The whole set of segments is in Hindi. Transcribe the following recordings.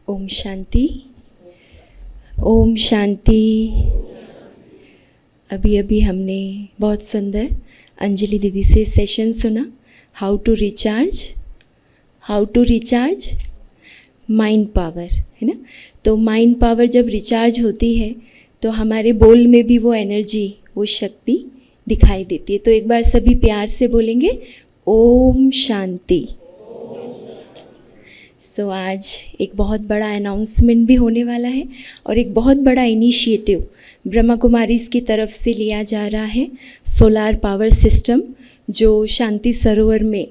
ओम शांति। ओम शांति। अभी अभी हमने बहुत सुंदर अंजलि दीदी से सेशन सुना, how to recharge mind power, है ना। तो माइंड पावर जब रिचार्ज होती है तो हमारे बोल में भी वो एनर्जी, वो शक्ति दिखाई देती है। तो एक बार सभी प्यार से बोलेंगे ओम शांति। सो आज एक बहुत बड़ा अनाउंसमेंट भी होने वाला है और एक बहुत बड़ा इनिशिएटिव ब्रह्मा कुमारीज की तरफ से लिया जा रहा है। सोलार पावर सिस्टम जो शांति सरोवर में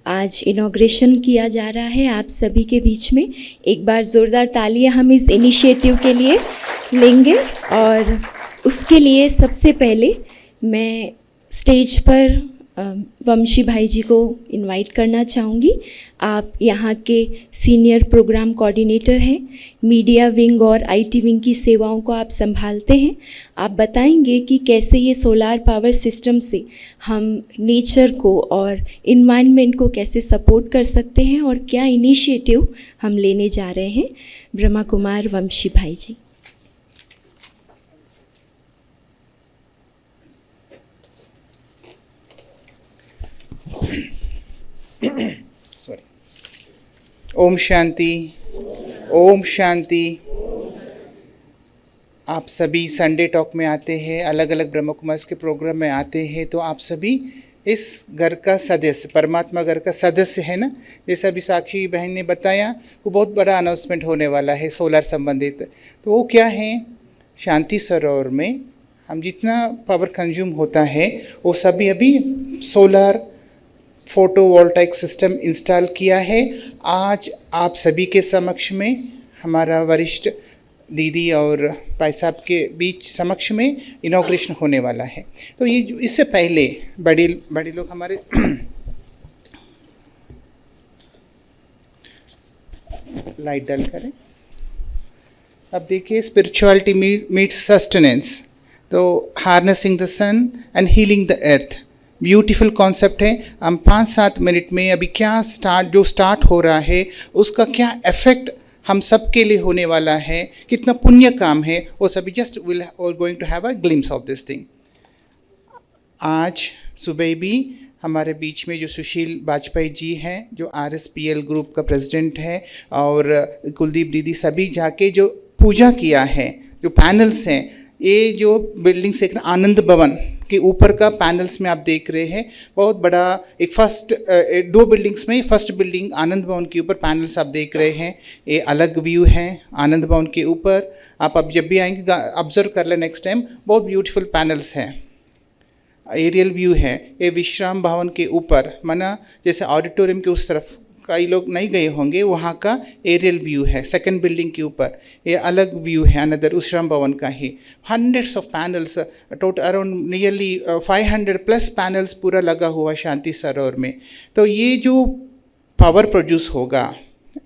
आज इनॉग्रेशन किया जा रहा है आप सभी के बीच में। एक बार ज़ोरदार तालियां हम इस इनिशिएटिव के लिए लेंगे। और उसके लिए सबसे पहले मैं स्टेज पर वंशी भाई जी को इनवाइट करना चाहूँगी। आप यहाँ के सीनियर प्रोग्राम कोऑर्डिनेटर हैं, मीडिया विंग और आईटी विंग की सेवाओं को आप संभालते हैं। आप बताएंगे कि कैसे ये सोलार पावर सिस्टम से हम नेचर को और इन्वायरमेंट को कैसे सपोर्ट कर सकते हैं और क्या इनिशिएटिव हम लेने जा रहे हैं। ब्रह्मा कुमार वंशी भाई जी। सॉरी। ओम शांति। ओम शांति। आप सभी संडे टॉक में आते हैं, अलग अलग ब्रह्म कुमार्स के प्रोग्राम में आते हैं, तो आप सभी इस घर का सदस्य, परमात्मा घर का सदस्य है ना। जैसा भी साक्षी बहन ने बताया, वो बहुत बड़ा अनाउंसमेंट होने वाला है सोलर संबंधित। तो वो क्या है, शांति सरोवर में हम जितना पावर कंज्यूम होता है वो सभी अभी सोलर फोटोवोल्टाइक सिस्टम इंस्टॉल किया है। आज आप सभी के समक्ष में हमारा वरिष्ठ दीदी और भाई साहब के बीच समक्ष में इनॉग्रेशन होने वाला है। तो ये इससे पहले बड़े लोग हमारे लाइट डाल करें। अब देखिए, स्पिरिचुअलिटी मीट्स सस्टेनेंस, तो harnessing the sun and healing the earth, beautiful concept है। हम 5-7 मिनट में अभी क्या स्टार्ट हो रहा है, उसका क्या इफेक्ट हम सब के लिए होने वाला है, कितना पुण्य काम है, वो सभी just will going to have a glimpse of this thing. आज सुबह भी हमारे बीच में जो सुशील वाजपेयी जी हैं, जो RSPL ग्रुप का प्रेसिडेंट है, और कुलदीप दीदी, सभी जाके जो पूजा किया है, जो पैनल्स हैं, ये जो बिल्डिंग्स एक आनंद भवन के ऊपर का पैनल्स में आप देख रहे हैं, बहुत बड़ा एक दो बिल्डिंग्स में फर्स्ट बिल्डिंग आनंद भवन के ऊपर पैनल्स आप देख रहे हैं। ये अलग व्यू है आनंद भवन के ऊपर। आप अब जब भी आएंगे ऑब्जर्व कर लें नेक्स्ट टाइम, बहुत ब्यूटीफुल पैनल्स हैं। एरियल व्यू है ये विश्राम भवन के ऊपर, माना जैसे ऑडिटोरियम के उस तरफ कई लोग नहीं गए होंगे, वहाँ का एरियल व्यू है सेकंड बिल्डिंग के ऊपर। ये अलग व्यू है अनदर विश्राम भवन का ही। Hundreds of panels, total around nearly 500+ panels पूरा लगा हुआ शांति सरोवर में। तो ये जो पावर प्रोड्यूस होगा,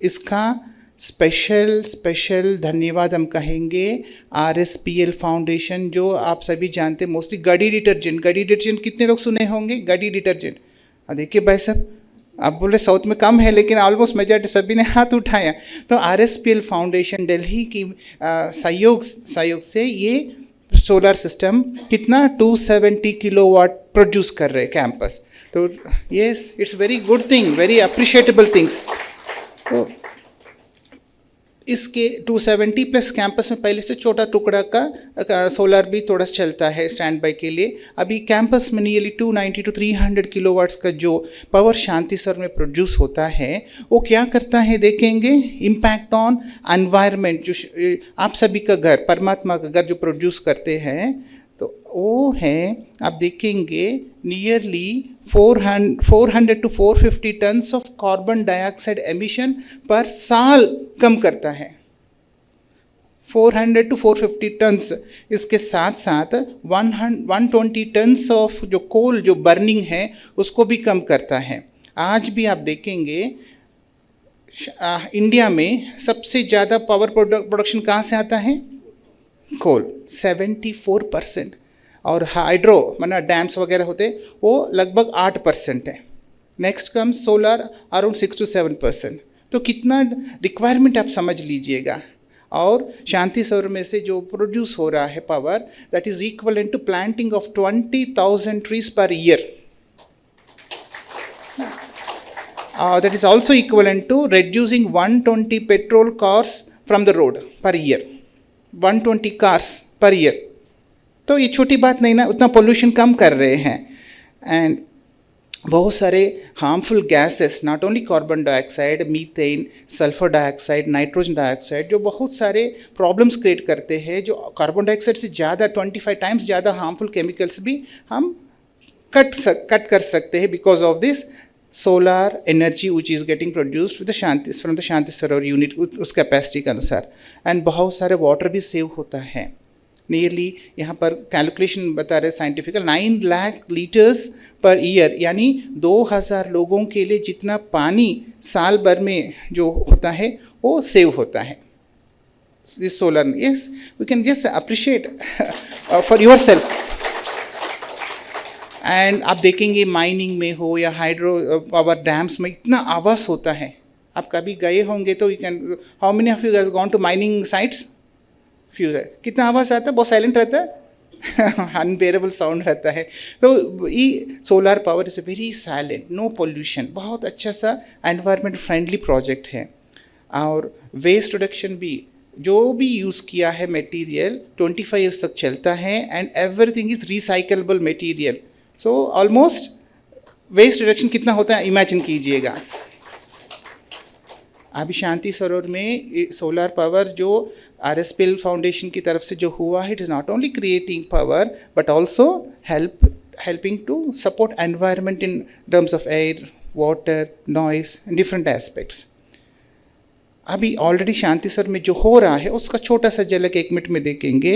इसका स्पेशल धन्यवाद हम कहेंगे RSPL फाउंडेशन, जो आप सभी जानते हैं मोस्टली गडी डिटर्जेंट कितने लोग सुने होंगे, गडी डिटर्जेंट। देखिए भाई साहब, आप बोले साउथ में कम है, लेकिन ऑलमोस्ट मेजॉरिटी सभी ने हाथ उठाया। तो RSPL फाउंडेशन दिल्ली की सहयोग से ये सोलर सिस्टम कितना 270 किलोवाट प्रोड्यूस कर रहे कैंपस। तो yes, it's very good thing, very appreciable things. तो इसके 270+ कैंपस में पहले से छोटा टुकड़ा का सोलर भी थोड़ा चलता है स्टैंड बाय के लिए। अभी कैंपस में नियरली 290 to 300 किलोवाट्स का जो पावर शांति सरोवर में प्रोड्यूस होता है, वो क्या करता है देखेंगे। इम्पैक्ट ऑन एनवायरनमेंट, जो आप सभी का घर, परमात्मा का घर जो प्रोड्यूस करते हैं, तो वो है आप देखेंगे nearly 400 to 450 tons of carbon dioxide emission पर साल कम करता है। 400 to 450 टन्स। इसके साथ साथ 120 टन्स ऑफ जो कोल जो बर्निंग है उसको भी कम करता है। आज भी आप देखेंगे इंडिया में सबसे ज़्यादा पावर प्रोडक्शन कहाँ से आता है, कोल 74%, और हाइड्रो माना डैम्स वगैरह होते वो लगभग 8% है। Next comes solar around 6 to 7%। तो कितना रिक्वायरमेंट आप समझ लीजिएगा। और शांति सरोवर में से जो प्रोड्यूस हो रहा है power, that is equivalent to planting of 20,000 trees per year. That is also equivalent to reducing 120 petrol cars from the road per year. 120 cars per year. तो ये छोटी बात नहीं ना, उतना पोल्यूशन कम कर रहे हैं। एंड बहुत सारे harmful gases, not only carbon dioxide, methane, sulphur dioxide, nitrogen dioxide, जो बहुत सारे प्रॉब्लम्स क्रिएट करते हैं, जो कार्बन डाइऑक्साइड से ज़्यादा 25 टाइम्स ज़्यादा हार्मफुल केमिकल्स भी हम कट कर सकते हैं because of this solar energy which is getting produced with from the Shanti Sarovar unit उस कैपेसिटी के अनुसार। एंड बहुत सारे वाटर भी सेव होता है। नियरली यहाँ पर कैलकुलेशन बता रहे scientifical 9 lakh litres per year, यानी 2000 लोगों के लिए जितना पानी साल भर में जो होता है वो सेव होता है इस solar. Yes, we can just appreciate for yourself. And आप देखेंगे माइनिंग में हो या हाइड्रो पावर डैम्स में इतना आवाज़ होता है। आप कभी गए होंगे तो you can, how many of you has gone to mining sites? Few है। कितना आवाज़ आता है, बहुत साइलेंट रहता है, अनबेरेबल साउंड रहता है। तो ये solar power is a very silent, no pollution, बहुत अच्छा सा एनवायरनमेंट फ्रेंडली प्रोजेक्ट है। और वेस्ट रिडक्शन भी, जो भी यूज़ किया है मटेरियल 25 ईयर्स तक चलता है and everything is recyclable material. So almost waste reduction कितना होता है इमेजिन कीजिएगा। अभी शांति सरोवर में सोलर पावर जो RSPL फाउंडेशन की तरफ से जो हुआ है, it is not only creating power but also helping to support environment in terms of air, water, noise and different aspects. अभी ऑलरेडी शांति सरोवर में जो हो रहा है उसका छोटा सा झलक 1 मिनट में देखेंगे।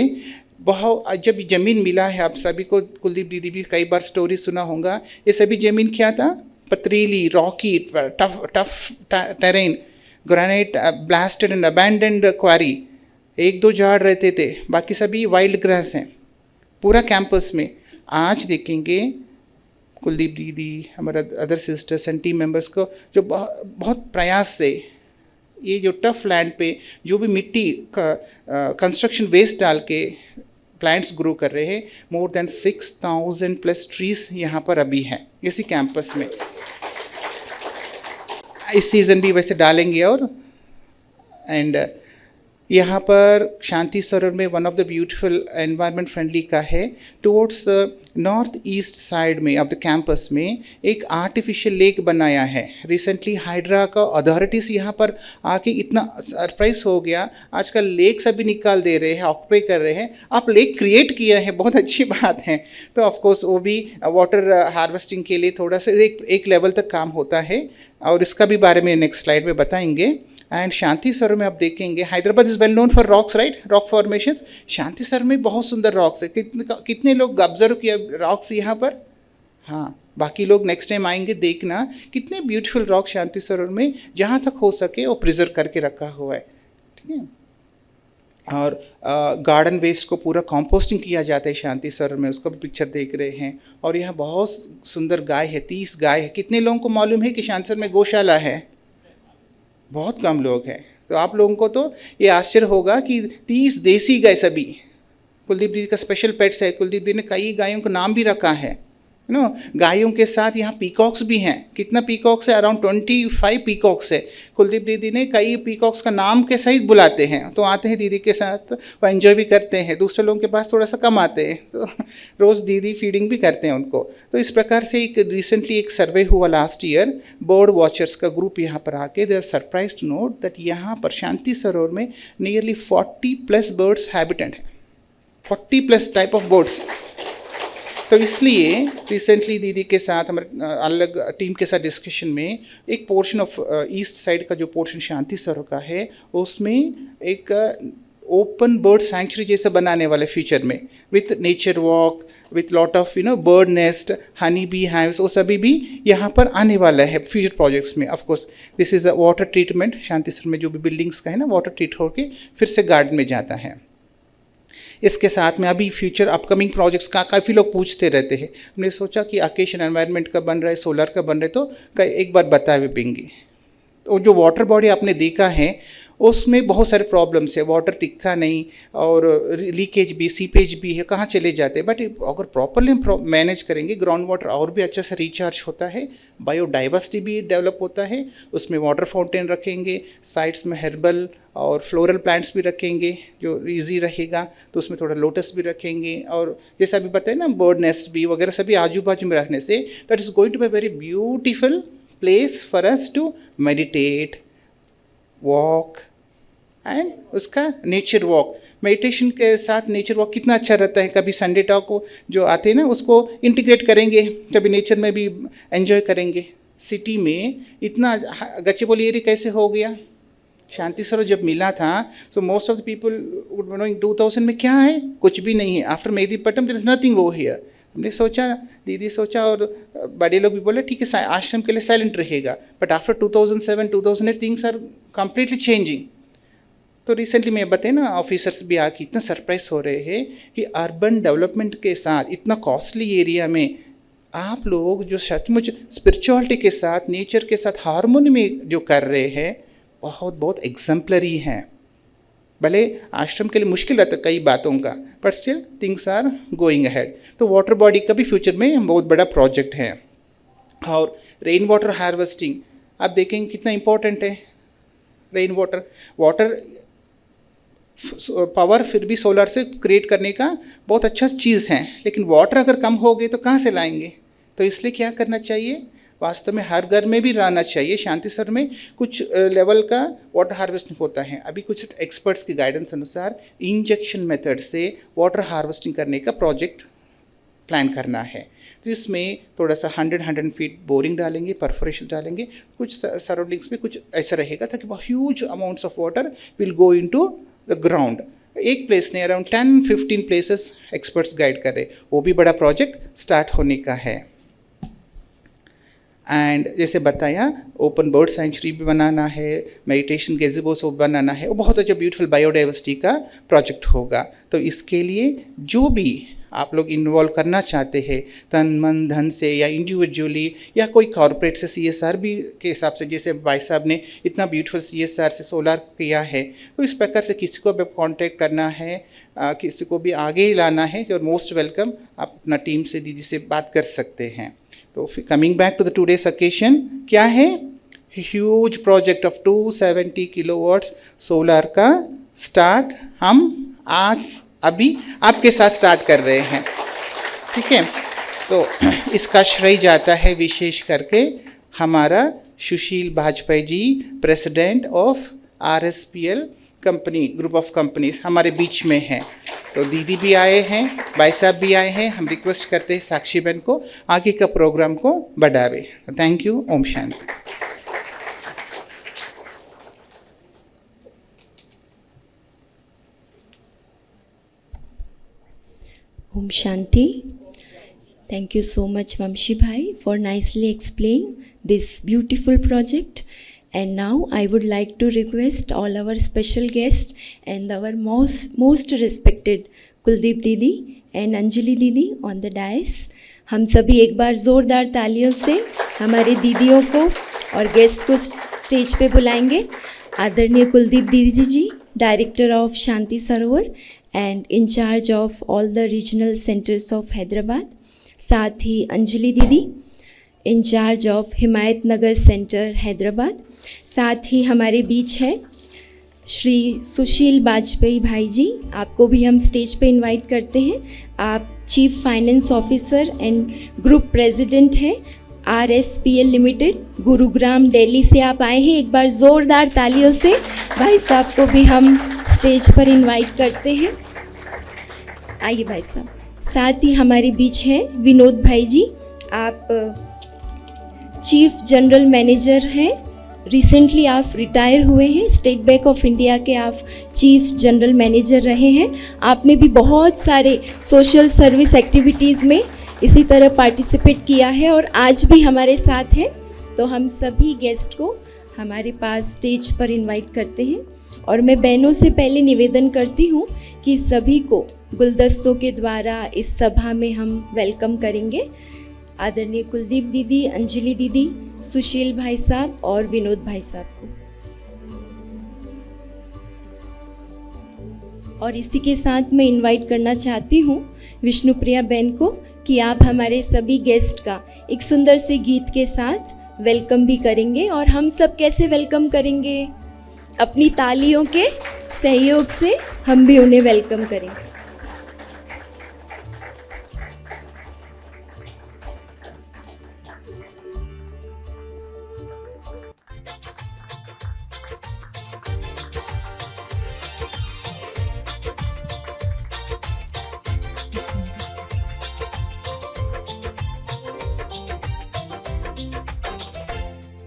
बहुत जब ज़मीन मिला है, आप सभी को कुलदीप दीदी भी कई बार स्टोरी सुना होगा, ये सभी ज़मीन क्या था, पथरीली, rocky, tough terrain, granite, blasted and abandoned quarry, 1-2 झाड़ रहते थे, बाकी सभी वाइल्ड ग्रास हैं पूरा कैंपस में। आज देखेंगे कुलदीप दीदी, हमारा other sisters and team members को जो बहुत प्रयास से ये जो टफ लैंड पे जो भी मिट्टी का कंस्ट्रक्शन वेस्ट डाल के प्लांट्स ग्रो कर रहे हैं। मोर देन 6000+ ट्रीज यहाँ पर अभी हैं इसी कैंपस में। इस सीज़न भी वैसे डालेंगे। और एंड यहाँ पर शांति सरोवर में one of the beautiful environment friendly का है, towards the north east side में ऑफ द कैंपस में एक आर्टिफिशियल लेक बनाया है। रिसेंटली हाइड्रा का अथॉरिटीज़ यहाँ पर आके इतना सरप्राइज हो गया, आजकल लेक सभी निकाल दे रहे हैं, ऑक्यूपाई कर रहे हैं। आप लेक क्रिएट किया है, बहुत अच्छी बात है। तो ऑफकोर्स वो भी वाटर हार्वेस्टिंग के लिए थोड़ा सा एक लेवल तक काम होता है, और इसका भी बारे में नेक्स्ट स्लाइड में बताएंगे। एंड शांति सरोवर में आप देखेंगे, Hyderabad is well known for rocks, right, rock formations. Shanti Sarovar में बहुत सुंदर रॉक्स है। कितने लोग ऑब्जर्व किया रॉक्स यहाँ पर? हाँ, बाकी लोग नेक्स्ट टाइम आएंगे देखना कितने ब्यूटीफुल रॉक शांति सरोवर में जहाँ तक हो सके वो प्रिजर्व करके रखा हुआ है। ठीक है। और गार्डन वेस्ट को पूरा कंपोस्टिंग किया जाता है शांति सरोवर में, उसका भी पिक्चर देख रहे हैं। और यहाँ बहुत सुंदर गाय है, 30 गाय है। कितने लोगों को मालूम है कि शांति सरोवर में गौशाला है? बहुत कम लोग हैं। तो आप लोगों को तो ये आश्चर्य होगा कि 30 देसी गाय सभी कुलदीप दीदी का स्पेशल पेट्स है। कुलदीप दीदी ने कई गायों का नाम भी रखा है, गायों के साथ यहाँ पीकॉक्स भी हैं। कितना पीकॉक्स है? अराउंड 25 पीकॉक्स है। कुलदीप दीदी ने कई पीकॉक्स का नाम के सहित बुलाते हैं, तो आते हैं दीदी के साथ, वो एंजॉय भी करते हैं। दूसरे लोगों के पास थोड़ा सा कम आते हैं, तो रोज़ दीदी फीडिंग भी करते हैं उनको। तो इस प्रकार से एक रिसेंटली एक सर्वे हुआ लास्ट ईयर, बर्ड वॉचर्स का ग्रुप यहाँ पर आके, they are surprise to note that यहाँ पर शांति सरोवर में नियरली 40+ बर्ड्स हैबिटेंट है, 40+ टाइप ऑफ बर्ड्स। तो इसलिए रिसेंटली दीदी के साथ हमारे अलग टीम के साथ डिस्कशन में एक पोर्शन ऑफ ईस्ट साइड का जो पोर्शन शांति सरोवर का है, उसमें एक ओपन बर्ड सैंक्चुरी जैसा बनाने वाले फ्यूचर में, with nature walk, with lot of bird nest, honey bee hives, वो सभी भी यहाँ पर आने वाला है फ्यूचर प्रोजेक्ट्स में। Of course this is a water treatment. Shanti Sarovar में जो भी बिल्डिंग्स का है ना, वाटर ट्रीट होकर फिर से गार्डन में जाता है। इसके साथ में अभी फ्यूचर अपकमिंग प्रोजेक्ट्स का काफ़ी लोग पूछते रहते हैं। हमने सोचा कि आकेशन एनवायरनमेंट का बन रहा है, सोलर का बन रहा है, तो एक बार बताए भी देंगे। तो जो वाटर बॉडी आपने देखा है उसमें बहुत सारे प्रॉब्लम्स है, वाटर टिकता नहीं और लीकेज भी, सीपेज भी है, कहाँ चले जाते हैं। बट अगर प्रॉपरली हम मैनेज करेंगे ग्राउंड वाटर और भी अच्छे से रिचार्ज होता है, बायोडाइवर्सिटी भी डेवलप होता है, उसमें वाटर फाउंटेन रखेंगे, साइड्स में हर्बल और फ्लोरल प्लांट्स भी रखेंगे जो ईजी रहेगा, तो उसमें थोड़ा लोटस भी रखेंगे, और जैसा अभी बताए ना बर्ड नेस्ट भी वगैरह सभी आजू बाजू में रखने से that is going to be very beautiful place for us to meditate, walk and उसका नेचर वॉक। मेडिटेशन के साथ नेचर वॉक कितना अच्छा रहता है। कभी संडे टॉक को जो आते हैं ना उसको इंटीग्रेट करेंगे, कभी नेचर में भी एंजॉय करेंगे। सिटी में इतना गच्चीबोली एरिया कैसे हो गया? शांति सरोवर जब मिला था तो most of the people would knowing 2000 में क्या है, कुछ भी नहीं है। After Mehdipatnam there is nothing over here. हमने सोचा, दीदी सोचा और बड़े लोग भी बोले ठीक है आश्रम के लिए साइलेंट रहेगा, but after 2007 2008 things are completely changing. तो रिसेंटली मैं बताए ना ऑफिसर्स भी आके इतना सरप्राइज हो रहे हैं कि अर्बन डेवलपमेंट के साथ इतना कॉस्टली एरिया में आप लोग जो सचमुच स्पिरिचुअलिटी के साथ नेचर के साथ हार्मोनी में जो कर रहे हैं बहुत बहुत एग्जाम्पलरी हैं। भले आश्रम के लिए मुश्किल रहता है कई बातों का, but still things are going ahead. तो वाटर बॉडी का भी फ्यूचर में बहुत बड़ा प्रोजेक्ट है। और रेन वाटर हार्वेस्टिंग आप देखेंगे कितना इम्पोर्टेंट है। रेन वाटर पावर फिर भी सोलर से क्रिएट करने का बहुत अच्छा चीज़ है, लेकिन वाटर अगर कम हो गए तो कहाँ से लाएंगे? तो इसलिए क्या करना चाहिए, वास्तव में हर घर में भी रहना चाहिए। शांति सरोवर में कुछ लेवल का वाटर हार्वेस्टिंग होता है। अभी कुछ एक्सपर्ट्स की गाइडेंस अनुसार इंजेक्शन मेथड से वाटर हार्वेस्टिंग करने का प्रोजेक्ट प्लान करना है। तो इसमें थोड़ा सा 100 फीट बोरिंग डालेंगे, परफोरेशन डालेंगे, कुछ सराउंडिंग्स में कुछ ऐसा रहेगा ताकि huge amounts of water will go into the ground. एक प्लेस नहीं, अराउंड 10-15 प्लेसेस एक्सपर्ट्स गाइड कर रहे, वो भी बड़ा प्रोजेक्ट स्टार्ट होने का है। एंड जैसे बताया ओपन बर्ड सेंचुरी भी बनाना है, मेडिटेशन गेज़िबोस बनाना है, वो बहुत अच्छा ब्यूटीफुल बायोडाइवर्सिटी का प्रोजेक्ट होगा। तो इसके लिए जो भी आप लोग इन्वॉल्व करना चाहते हैं तन मन धन से या इंडिविजुअली या कोई कॉर्पोरेट से CSR भी के हिसाब से, जैसे भाई साहब ने इतना ब्यूटीफुल CSR से सोलर किया है, तो इस प्रकार से किसी को भी कांटेक्ट करना है, किसी को भी आगे ही लाना है, और मोस्ट वेलकम आप अपना टीम से दीदी से बात कर सकते हैं। तो coming back to the today's occasion, क्या है huge project of 270 kilowatts solar का स्टार्ट हम आज अभी आपके साथ स्टार्ट कर रहे हैं, ठीक है। तो इसका श्रेय जाता है विशेष करके हमारा Sushil Vajpayee ji, president of RSPL company group of companies हमारे बीच में हैं। तो दीदी भी आए हैं, भाई साहब भी आए हैं। हम रिक्वेस्ट करते हैं साक्षी बहन को आगे का प्रोग्राम को बढ़ावे। Thank you. Om Shanti. Om Shanti. Thank you so much, Vamshi Bhai, for nicely explaining this beautiful project. And now I would like to request all our special guests and our most respected Kuldeep Didi and Anjali Didi on the dais. हम सभी एक बार ज़ोरदार तालियों से हमारे दीदियों को और गेस्ट को स्टेज पे बुलाएंगे। आदरणीय कुलदीप दीदी जी, director of Shanti Sarovar and incharge of all the regional centres of Hyderabad, साथ ही अंजलि दीदी, incharge of Himayat Nagar centre Hyderabad, साथ ही हमारे बीच है श्री सुशील वाजपेयी भाई जी, आपको भी हम स्टेज पे इनवाइट करते हैं। आप chief finance officer and group president हैं RSPL लिमिटेड, गुरुग्राम दिल्ली से आप आए हैं। एक बार ज़ोरदार तालियों से भाई साहब को भी हम स्टेज पर इनवाइट करते हैं। आइए भाई साहब। साथ ही हमारे बीच हैं विनोद भाई जी, आप चीफ जनरल मैनेजर हैं, रिसेंटली आप रिटायर हुए हैं, स्टेट बैंक ऑफ इंडिया के आप चीफ जनरल मैनेजर रहे हैं। आपने भी बहुत सारे सोशल सर्विस एक्टिविटीज़ में इसी तरह पार्टिसिपेट किया है और आज भी हमारे साथ हैं। तो हम सभी गेस्ट को हमारे पास स्टेज पर इनवाइट करते हैं और मैं बहनों से पहले निवेदन करती हूँ कि सभी को गुलदस्तों के द्वारा इस सभा में हम वेलकम करेंगे। आदरणीय कुलदीप दीदी, अंजलि दीदी, सुशील भाई साहब और विनोद भाई साहब को। और इसी के साथ मैं इनवाइट करना चाहती हूँ विष्णुप्रिया बहन को कि आप हमारे सभी गेस्ट का एक सुंदर से गीत के साथ वेलकम भी करेंगे। और हम सब कैसे वेलकम करेंगे? अपनी तालियों के सहयोग से हम भी उन्हें वेलकम करेंगे।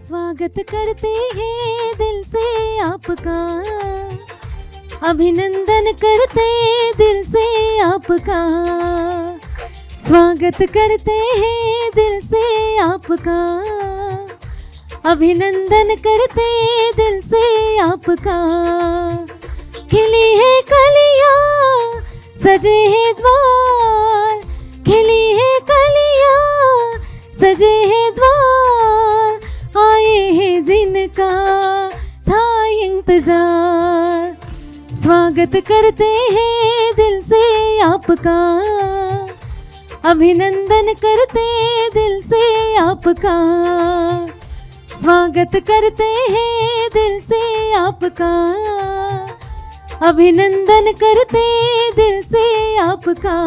स्वागत करते हैं दिल से आपका, अभिनंदन करते दिल से आपका। स्वागत करते हैं दिल से आपका, अभिनंदन करते दिल से आपका। खिली है कलियां, सजे हैं द्वार, खिली है कलियां, सजे हैं द्वार। आए हैं जिनका था इंतजार। स्वागत करते हैं दिल से आपका, अभिनंदन करते दिल से आपका। स्वागत करते हैं दिल से आपका, अभिनंदन करते दिल से आपका।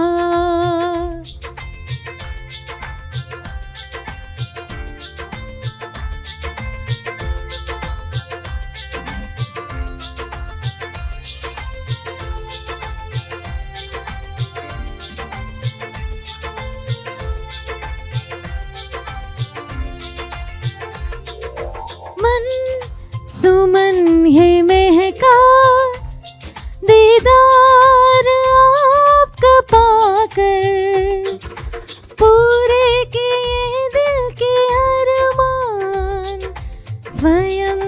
मन सुमन है महका, दीदार आपका पाकर। पूरे किए दिल के अरमान, स्वयं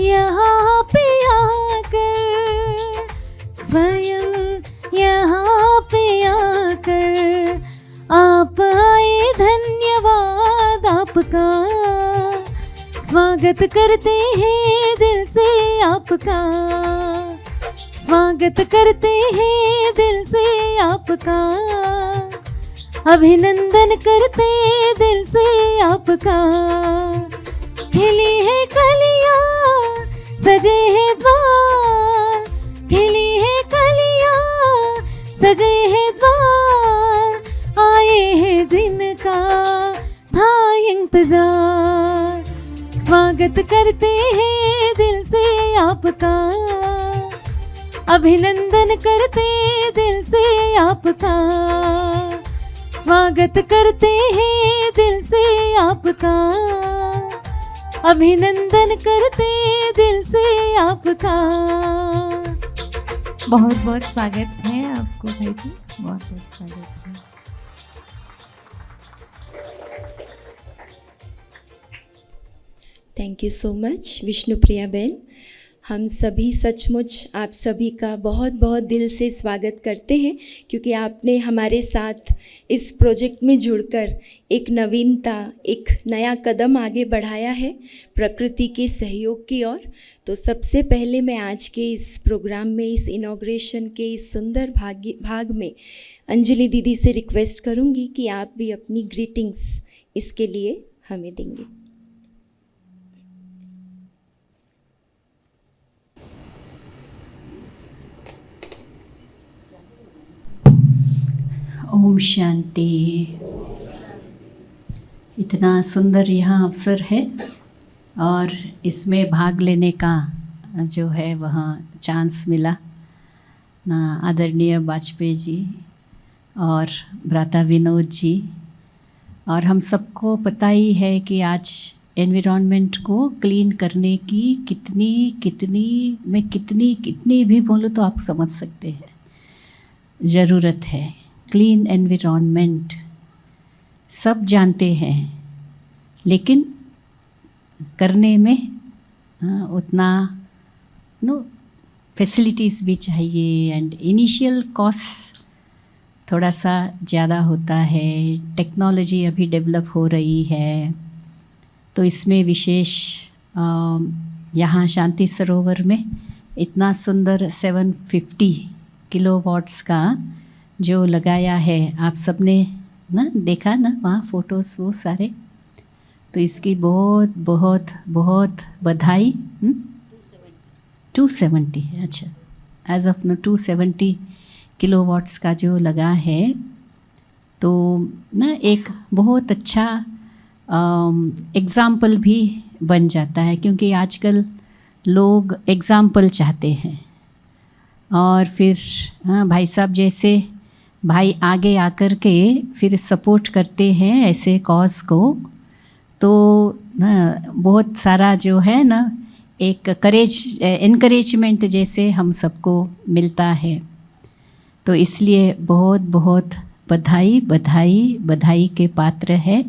यहाँ पे आकर, स्वयं यहाँ पे आकर। आप आए धन्यवाद आपका। स्वागत करते हैं दिल से आपका, स्वागत करते हैं दिल से आपका। अभिनंदन करते दिल से आपका। खिली है कलियां, सजे हैं द्वार, खिली है कलियां, सजे हैं द्वार। आए हैं जिनका था इंतजार। स्वागत करते हैं दिल से आपका, अभिनंदन करते दिल से आपका। स्वागत करते हैं दिल से आपका, अभिनंदन करते दिल से आपका। बहुत बहुत स्वागत है आपको भाई जी, बहुत बहुत स्वागत है। Thank you so much Vishnupriya बहन। हम सभी सचमुच आप सभी का बहुत बहुत दिल से स्वागत करते हैं, क्योंकि आपने हमारे साथ इस प्रोजेक्ट में जुड़कर एक नवीनता, एक नया कदम आगे बढ़ाया है प्रकृति के सहयोग की ओर। तो सबसे पहले मैं आज के इस प्रोग्राम में, इस इनॉग्रेशन के इस सुंदर भाग में अंजलि दीदी से रिक्वेस्ट करूँगी कि आप भी अपनी ग्रीटिंग्स इसके लिए हमें देंगे। ओम शांति। इतना सुंदर यहाँ अवसर है और इसमें भाग लेने का जो है वह चांस मिला ना। आदरणीय वाजपेयी जी और भ्राता विनोद जी, और हम सबको पता ही है कि आज एनवायरनमेंट को क्लीन करने की कितनी भी बोलूँ तो आप समझ सकते हैं ज़रूरत है। क्लीन एनवायरनमेंट सब जानते हैं, लेकिन करने में उतना फैसिलिटीज़ भी चाहिए एंड इनिशियल कॉस्ट थोड़ा सा ज़्यादा होता है। टेक्नोलॉजी अभी डेवलप हो रही है, तो इसमें विशेष यहाँ शांति सरोवर में इतना सुंदर 750 किलोवाट्स का जो लगाया है, आप सबने ना देखा ना वहाँ फ़ोटोज़ वो सारे, तो इसकी बहुत बहुत बहुत बधाई। 270 अच्छा, एज ऑफ नो 270 किलोवाट्स का जो लगा है, तो ना एक बहुत अच्छा एग्ज़ाम्पल भी बन जाता है, क्योंकि आजकल लोग एग्ज़ाम्पल चाहते हैं। और फिर हाँ, भाई साहब जैसे भाई आगे आकर के फिर सपोर्ट करते हैं ऐसे कॉज को, तो ना बहुत सारा जो है ना एक एनकरेजमेंट जैसे हम सबको मिलता है। तो इसलिए बहुत बहुत बधाई बधाई बधाई के पात्र है।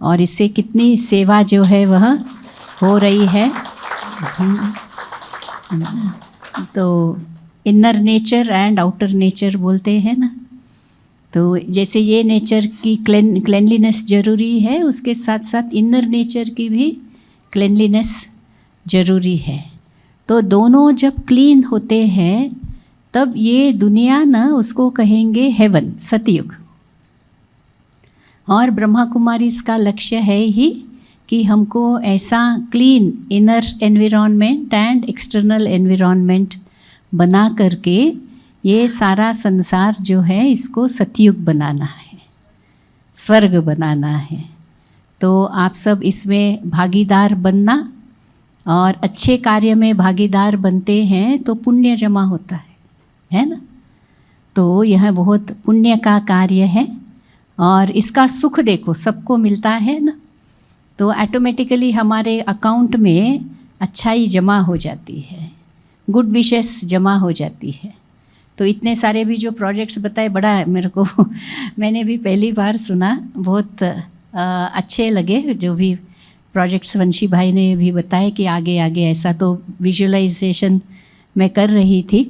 और इससे कितनी सेवा जो है वह हो रही है। तो inner nature and outer nature बोलते हैं ना, तो जैसे ये नेचर की क्लेनलीनेस ज़रूरी है, उसके साथ साथ इनर नेचर की भी क्लेनलीनेस ज़रूरी है। तो दोनों जब क्लीन होते हैं तब ये दुनिया ना उसको कहेंगे हेवन, सतयुग। और ब्रह्मा कुमारी इसका लक्ष्य है ही कि हमको ऐसा clean inner environment and external environment बना करके ये सारा संसार जो है इसको सतयुग बनाना है, स्वर्ग बनाना है। तो आप सब इसमें भागीदार बनना, और अच्छे कार्य में भागीदार बनते हैं तो पुण्य जमा होता है ना। तो यह बहुत पुण्य का कार्य है, और इसका सुख देखो सबको मिलता है ना, तो ऑटोमेटिकली हमारे अकाउंट में अच्छाई जमा हो जाती है, गुड विशेस जमा हो जाती है। तो इतने सारे भी जो प्रोजेक्ट्स बताए, बड़ा मेरे को मैंने भी पहली बार सुना, बहुत अच्छे लगे जो भी प्रोजेक्ट्स वंशी भाई ने भी बताए कि आगे आगे ऐसा। तो विजुअलाइजेशन मैं कर रही थी,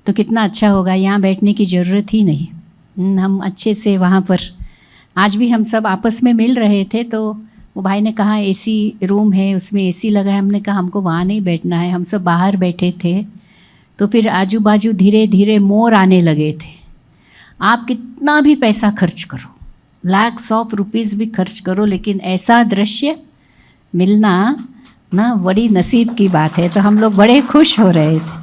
तो कितना अच्छा होगा, यहाँ बैठने की ज़रूरत ही नहीं, हम अच्छे से वहाँ पर आज भी हम सब आपस में मिल रहे थे। तो वो भाई ने कहा एसी रूम है, उसमें एसी लगा है, हमने कहा हमको वहाँ नहीं बैठना है, हम सब बाहर बैठे थे। तो फिर आजू बाजू धीरे धीरे मोर आने लगे थे। आप कितना भी पैसा खर्च करो, लैक्स ऑफ रुपीज़ भी खर्च करो, लेकिन ऐसा दृश्य मिलना ना बड़ी नसीब की बात है। तो हम लोग बड़े खुश हो रहे थे।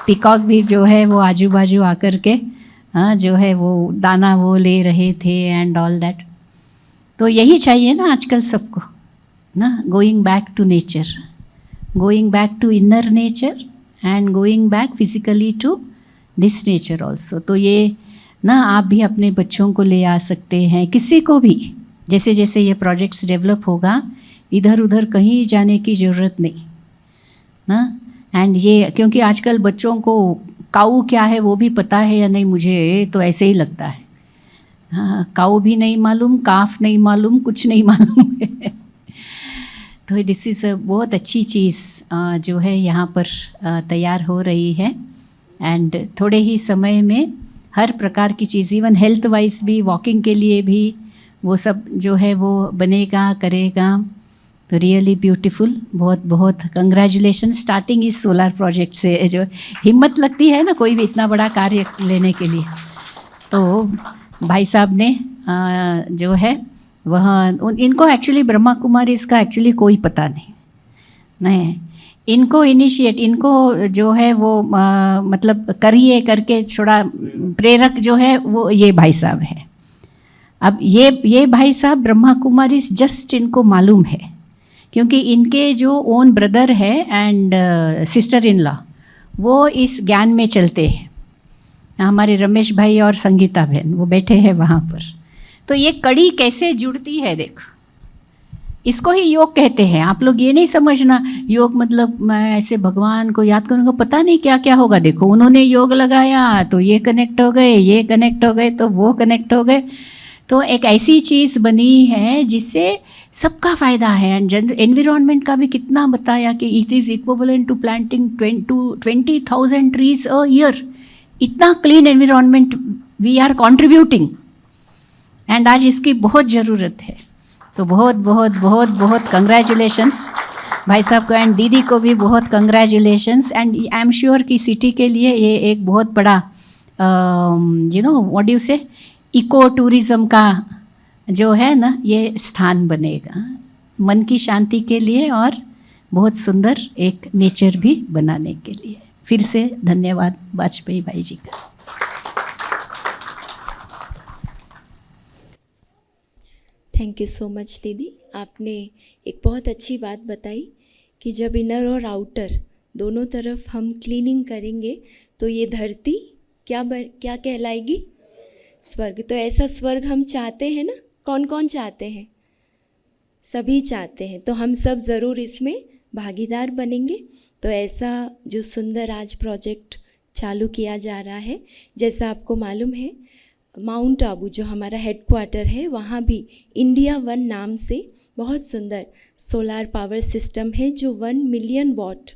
पीकॉक भी जो है वो आजू बाजू आकर के हाँ जो है वो दाना वो ले रहे थे एंड ऑल दैट। तो यही चाहिए ना आजकल सबको ना, going back to nature, going back to inner nature and going back physically to this nature also. तो ये ना आप भी अपने बच्चों को ले आ सकते हैं, किसी को भी, जैसे जैसे ये प्रोजेक्ट्स डेवलप होगा इधर उधर कहीं जाने की ज़रूरत नहीं ना। एंड ये क्योंकि आजकल बच्चों को काऊ क्या है वो भी पता है या नहीं, मुझे तो ऐसे ही लगता है। हाँ, काऊ भी नहीं मालूम, काफ नहीं मालूम, कुछ नहीं मालूम है। तो दिस इज़ बहुत अच्छी चीज़ जो है यहाँ पर तैयार हो रही है। एंड थोड़े ही समय में हर प्रकार की चीज़, इवन हेल्थ वाइज भी, वॉकिंग के लिए भी वो सब जो है वो बनेगा, करेगा। तो रियली ब्यूटीफुल, बहुत बहुत कंग्रेचुलेशन। स्टार्टिंग इस सोलर प्रोजेक्ट से जो हिम्मत लगती है ना कोई भी इतना बड़ा कार्य लेने के लिए। तो भाई साहब ने जो है वह इनको एक्चुअली ब्रह्मा कुमारी इसका एक्चुअली कोई पता नहीं, इनको इनिशिएट, इनको जो है वो मतलब करिए करके थोड़ा प्रेरक जो है वो ये भाई साहब है। अब ये भाई साहब ब्रह्मा कुमारी जस्ट इनको मालूम है, क्योंकि इनके जो ओन ब्रदर है एंड सिस्टर इन लॉ वो इस ज्ञान में चलते हैं। हमारे रमेश भाई और संगीता बहन वो बैठे हैं वहाँ पर। तो ये कड़ी कैसे जुड़ती है देखो, इसको ही योग कहते हैं। आप लोग ये नहीं समझना योग मतलब मैं ऐसे भगवान को याद करूँगा, पता नहीं क्या क्या होगा। देखो उन्होंने योग लगाया तो ये कनेक्ट हो गए, ये कनेक्ट हो गए, तो वो कनेक्ट हो गए। तो एक ऐसी चीज़ बनी है जिससे सबका फ़ायदा है। एंड एनवायरनमेंट का भी कितना बताया कि it is equivalent to planting 20,000 trees a year. इतना clean environment we are contributing, and आज इसकी बहुत ज़रूरत है। तो बहुत बहुत बहुत बहुत कंग्रेचुलेशंस भाई साहब को, एंड दीदी को भी बहुत congratulations. And I am sure कि सिटी के लिए ये एक बहुत बड़ा यू नो व्हाट यू से इको टूरिज़्म का जो है ना ये स्थान बनेगा मन की शांति के लिए और बहुत सुंदर एक नेचर भी बनाने के लिए। फिर से धन्यवाद वाजपेयी भाई जी का। थैंक यू सो मच दीदी, आपने एक बहुत अच्छी बात बताई कि जब इनर और आउटर दोनों तरफ हम क्लीनिंग करेंगे तो ये धरती क्या कहलाएगी? स्वर्ग। तो ऐसा स्वर्ग हम चाहते हैं ना? कौन कौन चाहते हैं? सभी चाहते हैं। तो हम सब ज़रूर इसमें भागीदार बनेंगे। तो ऐसा जो सुंदर आज प्रोजेक्ट चालू किया जा रहा है, जैसा आपको मालूम है माउंट आबू जो हमारा हेडक्वार्टर है वहाँ भी इंडिया वन नाम से बहुत सुंदर सोलार पावर सिस्टम है जो 1 मिलियन वॉट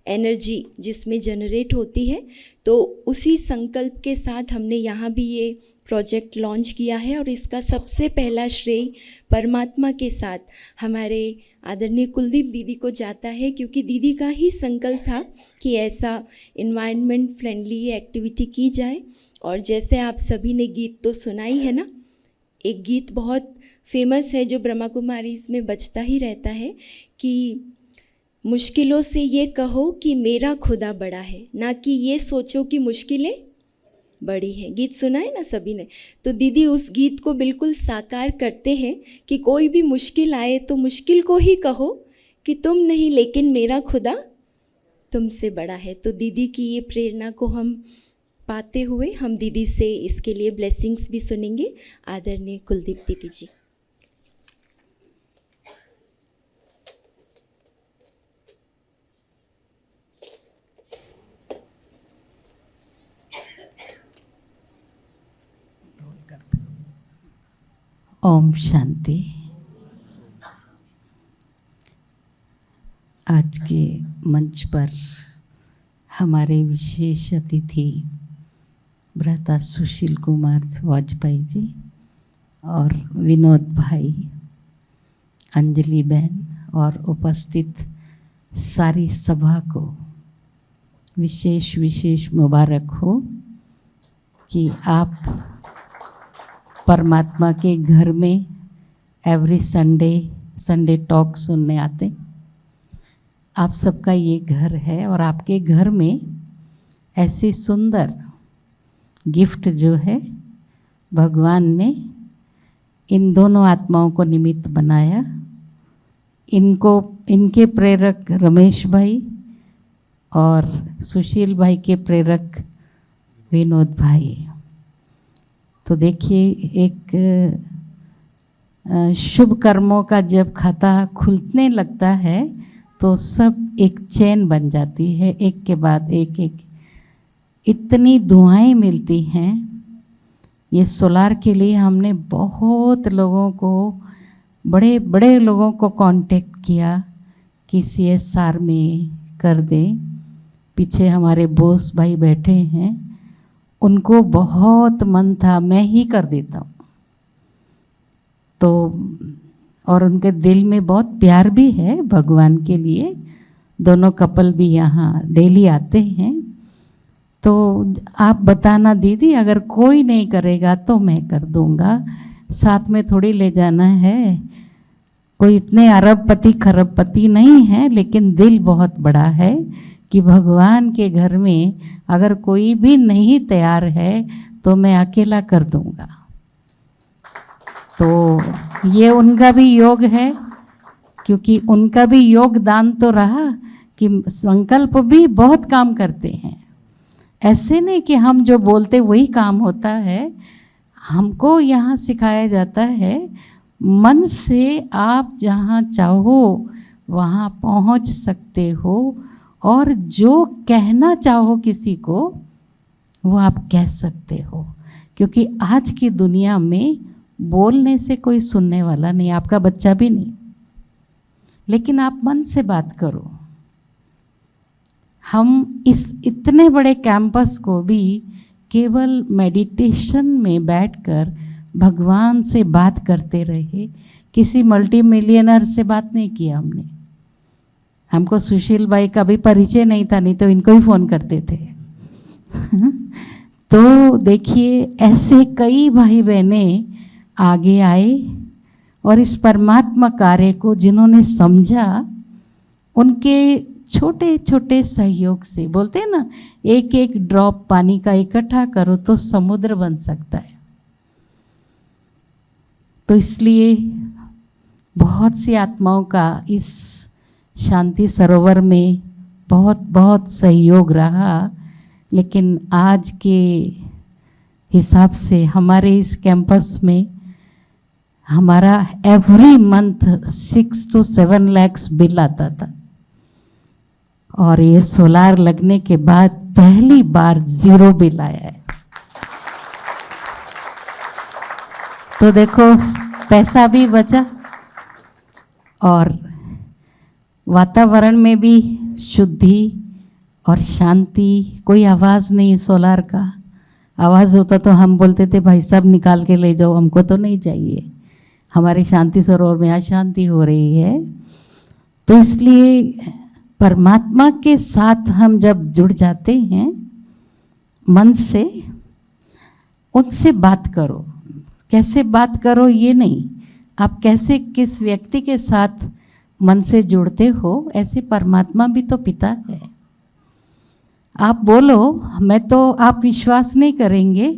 एनर्जी जिसमें जनरेट होती है। तो उसी संकल्प के साथ हमने यहाँ भी ये प्रोजेक्ट लॉन्च किया है और इसका सबसे पहला श्रेय परमात्मा के साथ हमारे आदरणीय कुलदीप दीदी को जाता है, क्योंकि दीदी का ही संकल्प था कि ऐसा इन्वायरमेंट फ्रेंडली एक्टिविटी की जाए। और जैसे आप सभी ने गीत तो सुना ही है ना, एक गीत बहुत फेमस है जो ब्रह्मा कुमारी इसमें बजता ही रहता है कि मुश्किलों से ये कहो कि मेरा खुदा बड़ा है, ना कि ये सोचो कि मुश्किलें बड़ी हैं। गीत सुना है ना सभी ने? तो दीदी उस गीत को बिल्कुल साकार करते हैं कि कोई भी मुश्किल आए तो मुश्किल को ही कहो कि तुम नहीं लेकिन मेरा खुदा तुमसे बड़ा है। तो दीदी की ये प्रेरणा को हम पाते हुए हम दीदी से इसके लिए ब्लेसिंग्स भी सुनेंगे। आदरणीय कुलदीप दीदी जी। ओम शांति। आज के मंच पर हमारे विशेष अतिथि भ्राता सुशील कुमार वाजपेयी जी और विनोद भाई, अंजलि बहन और उपस्थित सारी सभा को विशेष मुबारक हो कि आप परमात्मा के घर में एवरी संडे टॉक सुनने आते। आप सबका ये घर है और आपके घर में ऐसी सुंदर गिफ्ट जो है भगवान ने इन दोनों आत्माओं को निमित्त बनाया। इनके प्रेरक रमेश भाई और सुशील भाई के प्रेरक विनोद भाई। तो देखिए एक शुभ कर्मों का जब खाता खुलने लगता है तो सब एक चेन बन जाती है, एक के बाद एक इतनी दुआएं मिलती हैं। ये सोलार के लिए हमने बहुत लोगों को, बड़े बड़े लोगों को कांटेक्ट किया कि CSR में कर दें। पीछे हमारे बोस भाई बैठे हैं, उनको बहुत मन था मैं ही कर देता हूँ। तो और उनके दिल में बहुत प्यार भी है भगवान के लिए। दोनों कपल भी यहाँ डेली आते हैं। तो आप बताना दीदी, अगर कोई नहीं करेगा तो मैं कर दूँगा, साथ में थोड़ी ले जाना है। कोई इतने अरबपति खरबपति नहीं है, लेकिन दिल बहुत बड़ा है कि भगवान के घर में अगर कोई भी नहीं तैयार है तो मैं अकेला कर दूंगा। तो ये उनका भी योग है, क्योंकि उनका भी योगदान तो रहा कि संकल्प भी बहुत काम करते हैं। ऐसे नहीं कि हम जो बोलते वही काम होता है। हमको यहाँ सिखाया जाता है मन से आप जहाँ चाहो वहाँ पहुँच सकते हो, और जो कहना चाहो किसी को वो आप कह सकते हो। क्योंकि आज की दुनिया में बोलने से कोई सुनने वाला नहीं, आपका बच्चा भी नहीं, लेकिन आप मन से बात करो। हम इस इतने बड़े कैंपस को भी केवल मेडिटेशन में बैठकर भगवान से बात करते रहे। किसी मल्टी मिलियनर से बात नहीं किया हमने। हमको सुशील भाई का भी परिचय नहीं था, नहीं तो इनको ही फ़ोन करते थे। तो देखिए ऐसे कई भाई बहने आगे आए और इस परमात्मा कार्य को जिन्होंने समझा, उनके छोटे छोटे सहयोग से, बोलते हैं ना, एक एक ड्रॉप पानी का इकट्ठा करो तो समुद्र बन सकता है। तो इसलिए बहुत सी आत्माओं का इस शांति सरोवर में बहुत बहुत सहयोग रहा। लेकिन आज के हिसाब से हमारे इस कैंपस में हमारा every month 6 to 7 lakhs bill आता था, और ये सोलार लगने के बाद पहली बार 0 बिल आया है। तो देखो पैसा भी बचा और वातावरण में भी शुद्धि और शांति। कोई आवाज़ नहीं, सोलार का आवाज़ होता तो हम बोलते थे भाई साहब निकाल के ले जाओ, हमको तो नहीं चाहिए, हमारी शांति सरोवर में अशांति हो रही है। तो इसलिए परमात्मा के साथ हम जब जुड़ जाते हैं मन से, उनसे बात करो। कैसे बात करो ये नहीं, आप कैसे किस व्यक्ति के साथ मन से जुड़ते हो, ऐसे परमात्मा भी तो पिता है। आप बोलो, मैं तो, आप विश्वास नहीं करेंगे,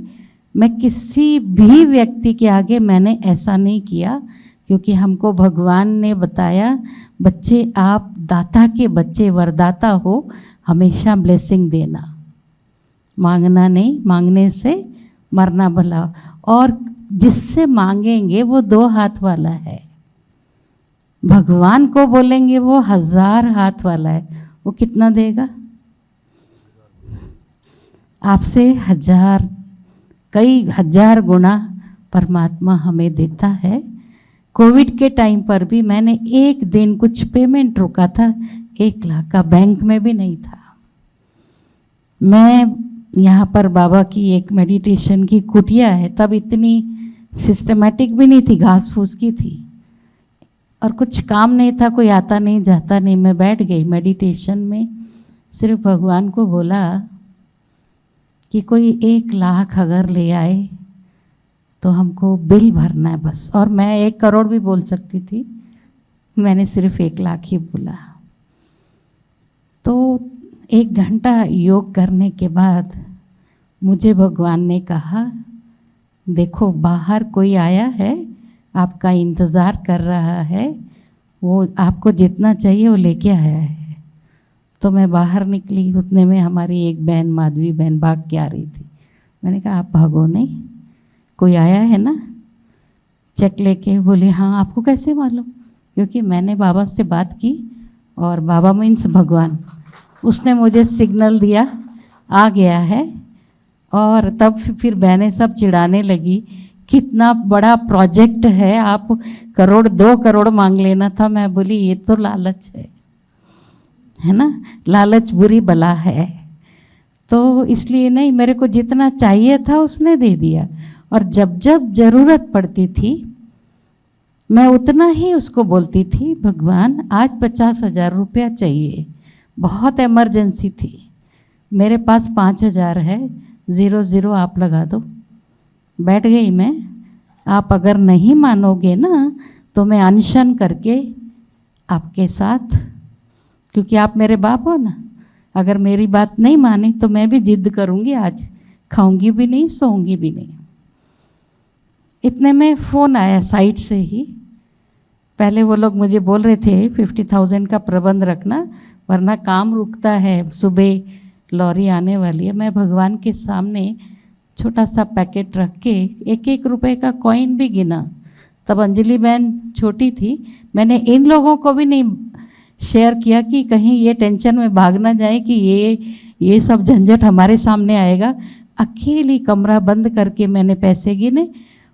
मैं किसी भी व्यक्ति के आगे मैंने ऐसा नहीं किया, क्योंकि हमको भगवान ने बताया बच्चे आप दाता के बच्चे, वरदाता हो, हमेशा ब्लेसिंग देना, मांगना नहीं, मांगने से मरना भला। और जिससे मांगेंगे वो 2 हाथ वाला है, भगवान को बोलेंगे वो 1000 हाथ वाला है, वो कितना देगा? आपसे 1000, कई 1000 गुना परमात्मा हमें देता है। कोविड के टाइम पर भी मैंने एक दिन कुछ पेमेंट रुका था, 1 लाख का, बैंक में भी नहीं था। मैं यहाँ पर बाबा की एक मेडिटेशन की कुटिया है, तब इतनी सिस्टमेटिक भी नहीं थी, घास फूस की थी और कुछ काम नहीं था, कोई आता नहीं जाता नहीं। मैं बैठ गई मेडिटेशन में, सिर्फ भगवान को बोला कि कोई 1 लाख अगर ले आए तो हमको बिल भरना है बस। और मैं 1 करोड़ भी बोल सकती थी, मैंने सिर्फ 1 लाख ही बोला। तो 1 घंटा योग करने के बाद मुझे भगवान ने कहा, देखो बाहर कोई आया है, आपका इंतज़ार कर रहा है, वो आपको जितना चाहिए वो लेके आया है। तो मैं बाहर निकली, उतने में हमारी एक बहन, माधवी बहन, भाग के आ रही थी। मैंने कहा आप भागो नहीं, कोई आया है ना चेक लेके। बोले हाँ, आपको कैसे मालूम? क्योंकि मैंने बाबा से बात की और बाबा मीन्स भगवान, उसने मुझे सिग्नल दिया आ गया है। और तब फिर बहनें सब चिढ़ाने लगी, कितना बड़ा प्रोजेक्ट है, आप 1 करोड़ 2 करोड़ मांग लेना था। मैं बोली ये तो लालच है ना, लालच बुरी बला है। तो इसलिए नहीं, मेरे को जितना चाहिए था उसने दे दिया, और जब जब ज़रूरत पड़ती थी मैं उतना ही उसको बोलती थी, भगवान आज 50,000 रुपया चाहिए, बहुत इमरजेंसी थी, मेरे पास 5,000 है, 0 आप लगा दो। बैठ गई मैं। आप अगर नहीं मानोगे ना तो मैं अनशन करके आपके साथ, क्योंकि आप मेरे बाप हो ना, अगर मेरी बात नहीं मानी तो मैं भी जिद करूँगी, आज खाऊंगी भी नहीं, सोऊंगी भी नहीं। इतने में फ़ोन आया साइड से ही। पहले वो लोग मुझे बोल रहे थे 50,000 का प्रबंध रखना, वरना काम रुकता है, सुबह लॉरी आने वाली है। मैं भगवान के सामने छोटा सा पैकेट रख के 1-1 रुपए का कॉइन भी गिना। तब अंजलि बहन छोटी थी, मैंने इन लोगों को भी नहीं शेयर किया कि कहीं ये टेंशन में भाग ना जाए कि ये सब झंझट हमारे सामने आएगा। अकेली कमरा बंद करके मैंने पैसे गिने,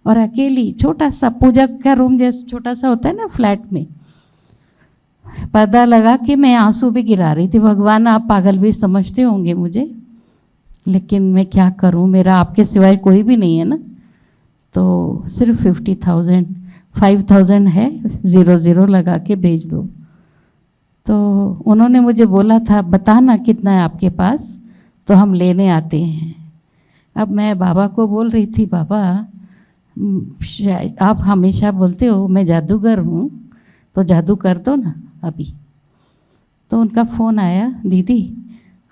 और अकेली छोटा सा पूजा का रूम जैसे छोटा सा होता है ना फ्लैट में, पर्दा लगा के मैं आंसू भी गिरा रही थी। भगवान आप पागल भी समझते होंगे मुझे, लेकिन मैं क्या करूं, मेरा आपके सिवाय कोई भी नहीं है ना, तो सिर्फ 50,000 5,000 है, 0 लगा के भेज दो। तो उन्होंने मुझे बोला था बताना कितना है आपके पास, तो हम लेने आते हैं। अब मैं बाबा को बोल रही थी, बाबा आप हमेशा बोलते हो मैं जादूगर हूँ, तो जादू कर दो ना अभी। तो उनका फ़ोन आया, दीदी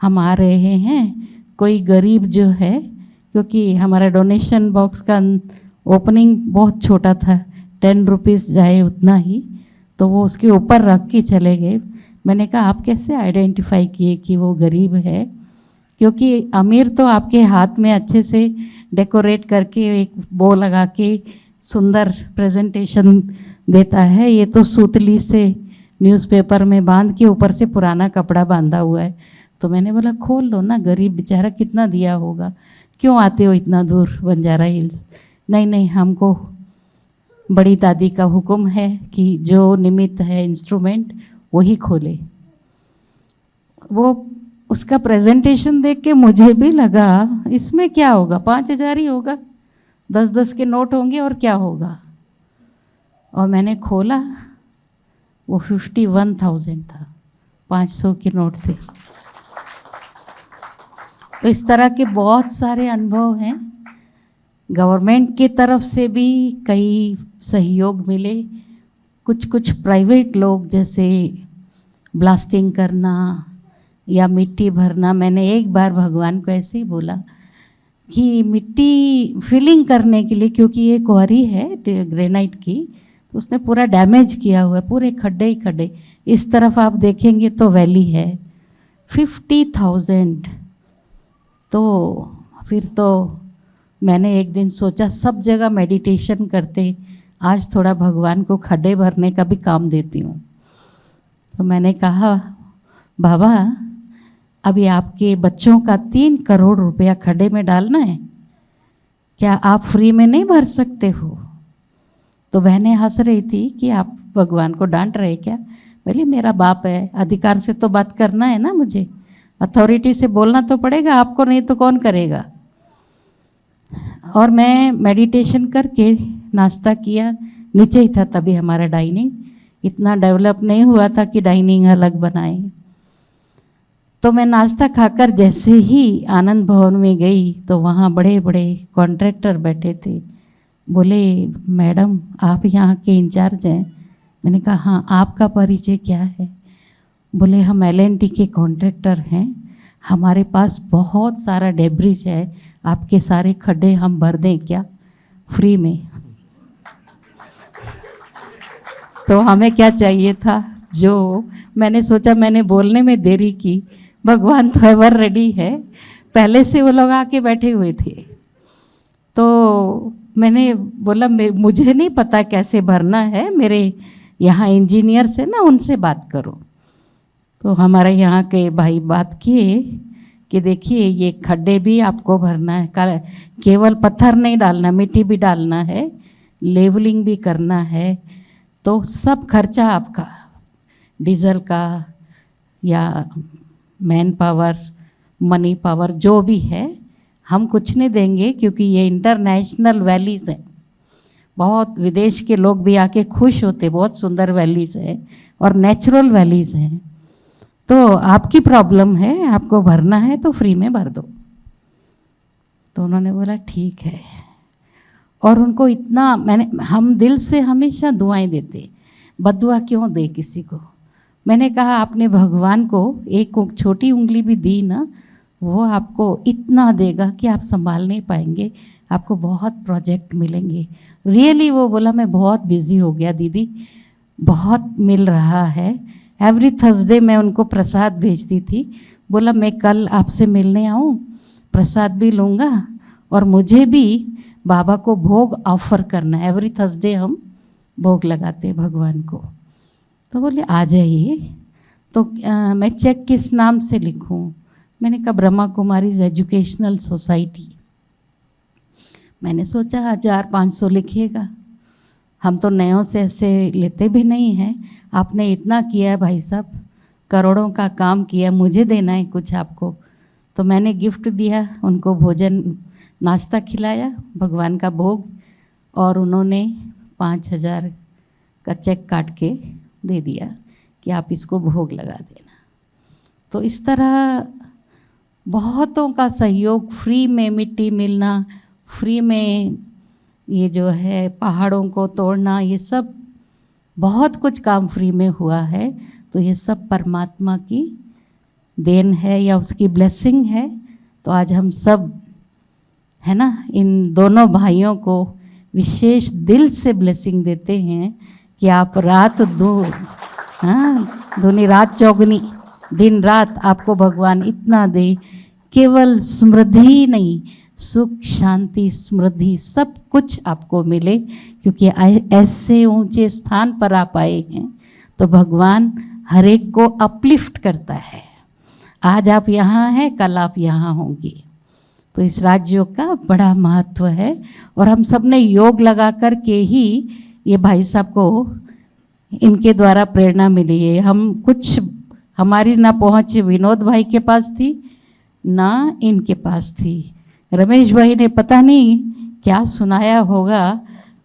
हम आ रहे हैं, कोई गरीब जो है, क्योंकि हमारा डोनेशन बॉक्स का ओपनिंग बहुत छोटा था, 10 रुपीज़ जाए उतना ही, तो वो उसके ऊपर रख के चले गए। मैंने कहा आप कैसे आइडेंटिफाई किए कि वो गरीब है, क्योंकि अमीर तो आपके हाथ में अच्छे से डेकोरेट करके एक बो लगा के सुंदर प्रेजेंटेशन देता है, ये तो सूतली से न्यूज़पेपर में बांध के ऊपर से पुराना कपड़ा बांधा हुआ है। तो मैंने बोला खोल लो ना, गरीब बेचारा कितना दिया होगा, क्यों आते हो इतना दूर बंजारा हिल्स। नहीं हमको बड़ी दादी का हुक्म है कि जो निमित्त है इंस्ट्रूमेंट वही खोले। वो उसका प्रेजेंटेशन देख के मुझे भी लगा इसमें क्या होगा, 5,000 ही होगा, 10-10 के नोट होंगे और क्या होगा। और मैंने खोला, वो 51,000 था, 500 के नोट थे। तो इस तरह के बहुत सारे अनुभव हैं। गवर्नमेंट की तरफ से भी कई सहयोग मिले, कुछ प्राइवेट लोग जैसे ब्लास्टिंग करना या मिट्टी भरना। मैंने एक बार भगवान को ऐसे ही बोला कि मिट्टी फिलिंग करने के लिए, क्योंकि ये क्वारी है ग्रेनाइट की, तो उसने पूरा डैमेज किया हुआ है, पूरे खड्डे ही खड्डे। इस तरफ आप देखेंगे तो वैली है। 50,000। तो फिर तो मैंने एक दिन सोचा सब जगह मेडिटेशन करते, आज थोड़ा भगवान को खड्डे भरने का भी काम देती हूँ। तो मैंने कहा बाबा अभी आपके बच्चों का 3 करोड़ रुपया खड्डे में डालना है, क्या आप फ्री में नहीं भर सकते हो? तो बहनें हंस रही थी कि आप भगवान को डांट रहे क्या। बोली मेरा बाप है, अधिकार से तो बात करना है ना, मुझे अथॉरिटी से बोलना तो पड़ेगा आपको, नहीं तो कौन करेगा। और मैं मेडिटेशन करके नाश्ता किया, नीचे ही था तभी हमारा डाइनिंग, इतना डेवलप नहीं हुआ था कि डाइनिंग अलग बनाए। तो मैं नाश्ता खाकर जैसे ही आनंद भवन में गई तो वहाँ बड़े बड़े कॉन्ट्रैक्टर बैठे थे। बोले मैडम आप यहाँ के इंचार्ज हैं? मैंने कहा हाँ, आपका परिचय क्या है? बोले हम L&T के कॉन्ट्रैक्टर हैं, हमारे पास बहुत सारा डेब्रिज है, आपके सारे खड्डे हम भर दें क्या फ्री में? तो हमें क्या चाहिए था, जो मैंने सोचा, मैंने बोलने में देरी की, भगवान तो एवर रेडी है, पहले से वो लोग आके बैठे हुए थे। तो मैंने बोला मुझे नहीं पता कैसे भरना है, मेरे यहाँ इंजीनियर्स है ना, उनसे बात करो। तो हमारे यहाँ के भाई बात किए कि देखिए ये खड्डे भी आपको भरना है, केवल पत्थर नहीं डालना, मिट्टी भी डालना है, लेवलिंग भी करना है, तो सब खर्चा आपका, डीजल का या मैन पावर, मनी पावर जो भी है, हम कुछ नहीं देंगे, क्योंकि ये इंटरनेशनल वैलीज़ हैं, बहुत विदेश के लोग भी आके खुश होते, बहुत सुंदर वैलीज़ है और नेचुरल वैलीज़ हैं। तो आपकी प्रॉब्लम है, आपको भरना है तो फ्री में भर दो। तो उन्होंने बोला ठीक है। और उनको इतना हम दिल से हमेशा दुआएं देते, बद्दुआ क्यों दे किसी को। मैंने कहा आपने भगवान को एक छोटी उंगली भी दी ना, वो आपको इतना देगा कि आप संभाल नहीं पाएंगे, आपको बहुत प्रोजेक्ट मिलेंगे। रियली वो बोला मैं बहुत बिजी हो गया दीदी, बहुत मिल रहा है। एवरी थर्सडे मैं उनको प्रसाद भेजती थी, बोला मैं कल आपसे मिलने आऊँ, प्रसाद भी लूँगा और मुझे भी बाबा को भोग ऑफर करना है। एवरी थर्सडे हम भोग लगाते भगवान को। तो बोले आ जाइए। तो मैं चेक किस नाम से लिखूं? मैंने कहा ब्रह्मा कुमारीज एजुकेशनल सोसाइटी। मैंने सोचा 1,500 लिखिएगा, हम तो नयों से ऐसे लेते भी नहीं हैं, आपने इतना किया है भाई साहब, करोड़ों का काम किया, मुझे देना है कुछ आपको। तो मैंने गिफ्ट दिया, उनको भोजन नाश्ता खिलाया, भगवान का भोग, और उन्होंने 5,000 का चेक काट के दे दिया कि आप इसको भोग लगा देना। तो इस तरह बहुतों का सहयोग, फ्री में मिट्टी मिलना, फ्री में ये जो है पहाड़ों को तोड़ना, ये सब बहुत कुछ काम फ्री में हुआ है। तो ये सब परमात्मा की देन है या उसकी ब्लेसिंग है। तो आज हम सब है ना, इन दोनों भाइयों को विशेष दिल से ब्लेसिंग देते हैं कि आप रात दो, हाँ, दूनी रात चौगनी, दिन रात आपको भगवान इतना दे, केवल समृद्धि ही नहीं, सुख शांति समृद्धि सब कुछ आपको मिले, क्योंकि ऐसे ऊंचे स्थान पर आप आए हैं। तो भगवान हर एक को अपलिफ्ट करता है। आज आप यहाँ हैं, कल आप यहाँ होंगे। तो इस राजयोग का बड़ा महत्व है, और हम सब ने योग लगा कर के ही ये भाई साहब को इनके द्वारा प्रेरणा मिली है। हम कुछ, हमारी ना पहुँच विनोद भाई के पास थी ना इनके पास थी। रमेश भाई ने पता नहीं क्या सुनाया होगा,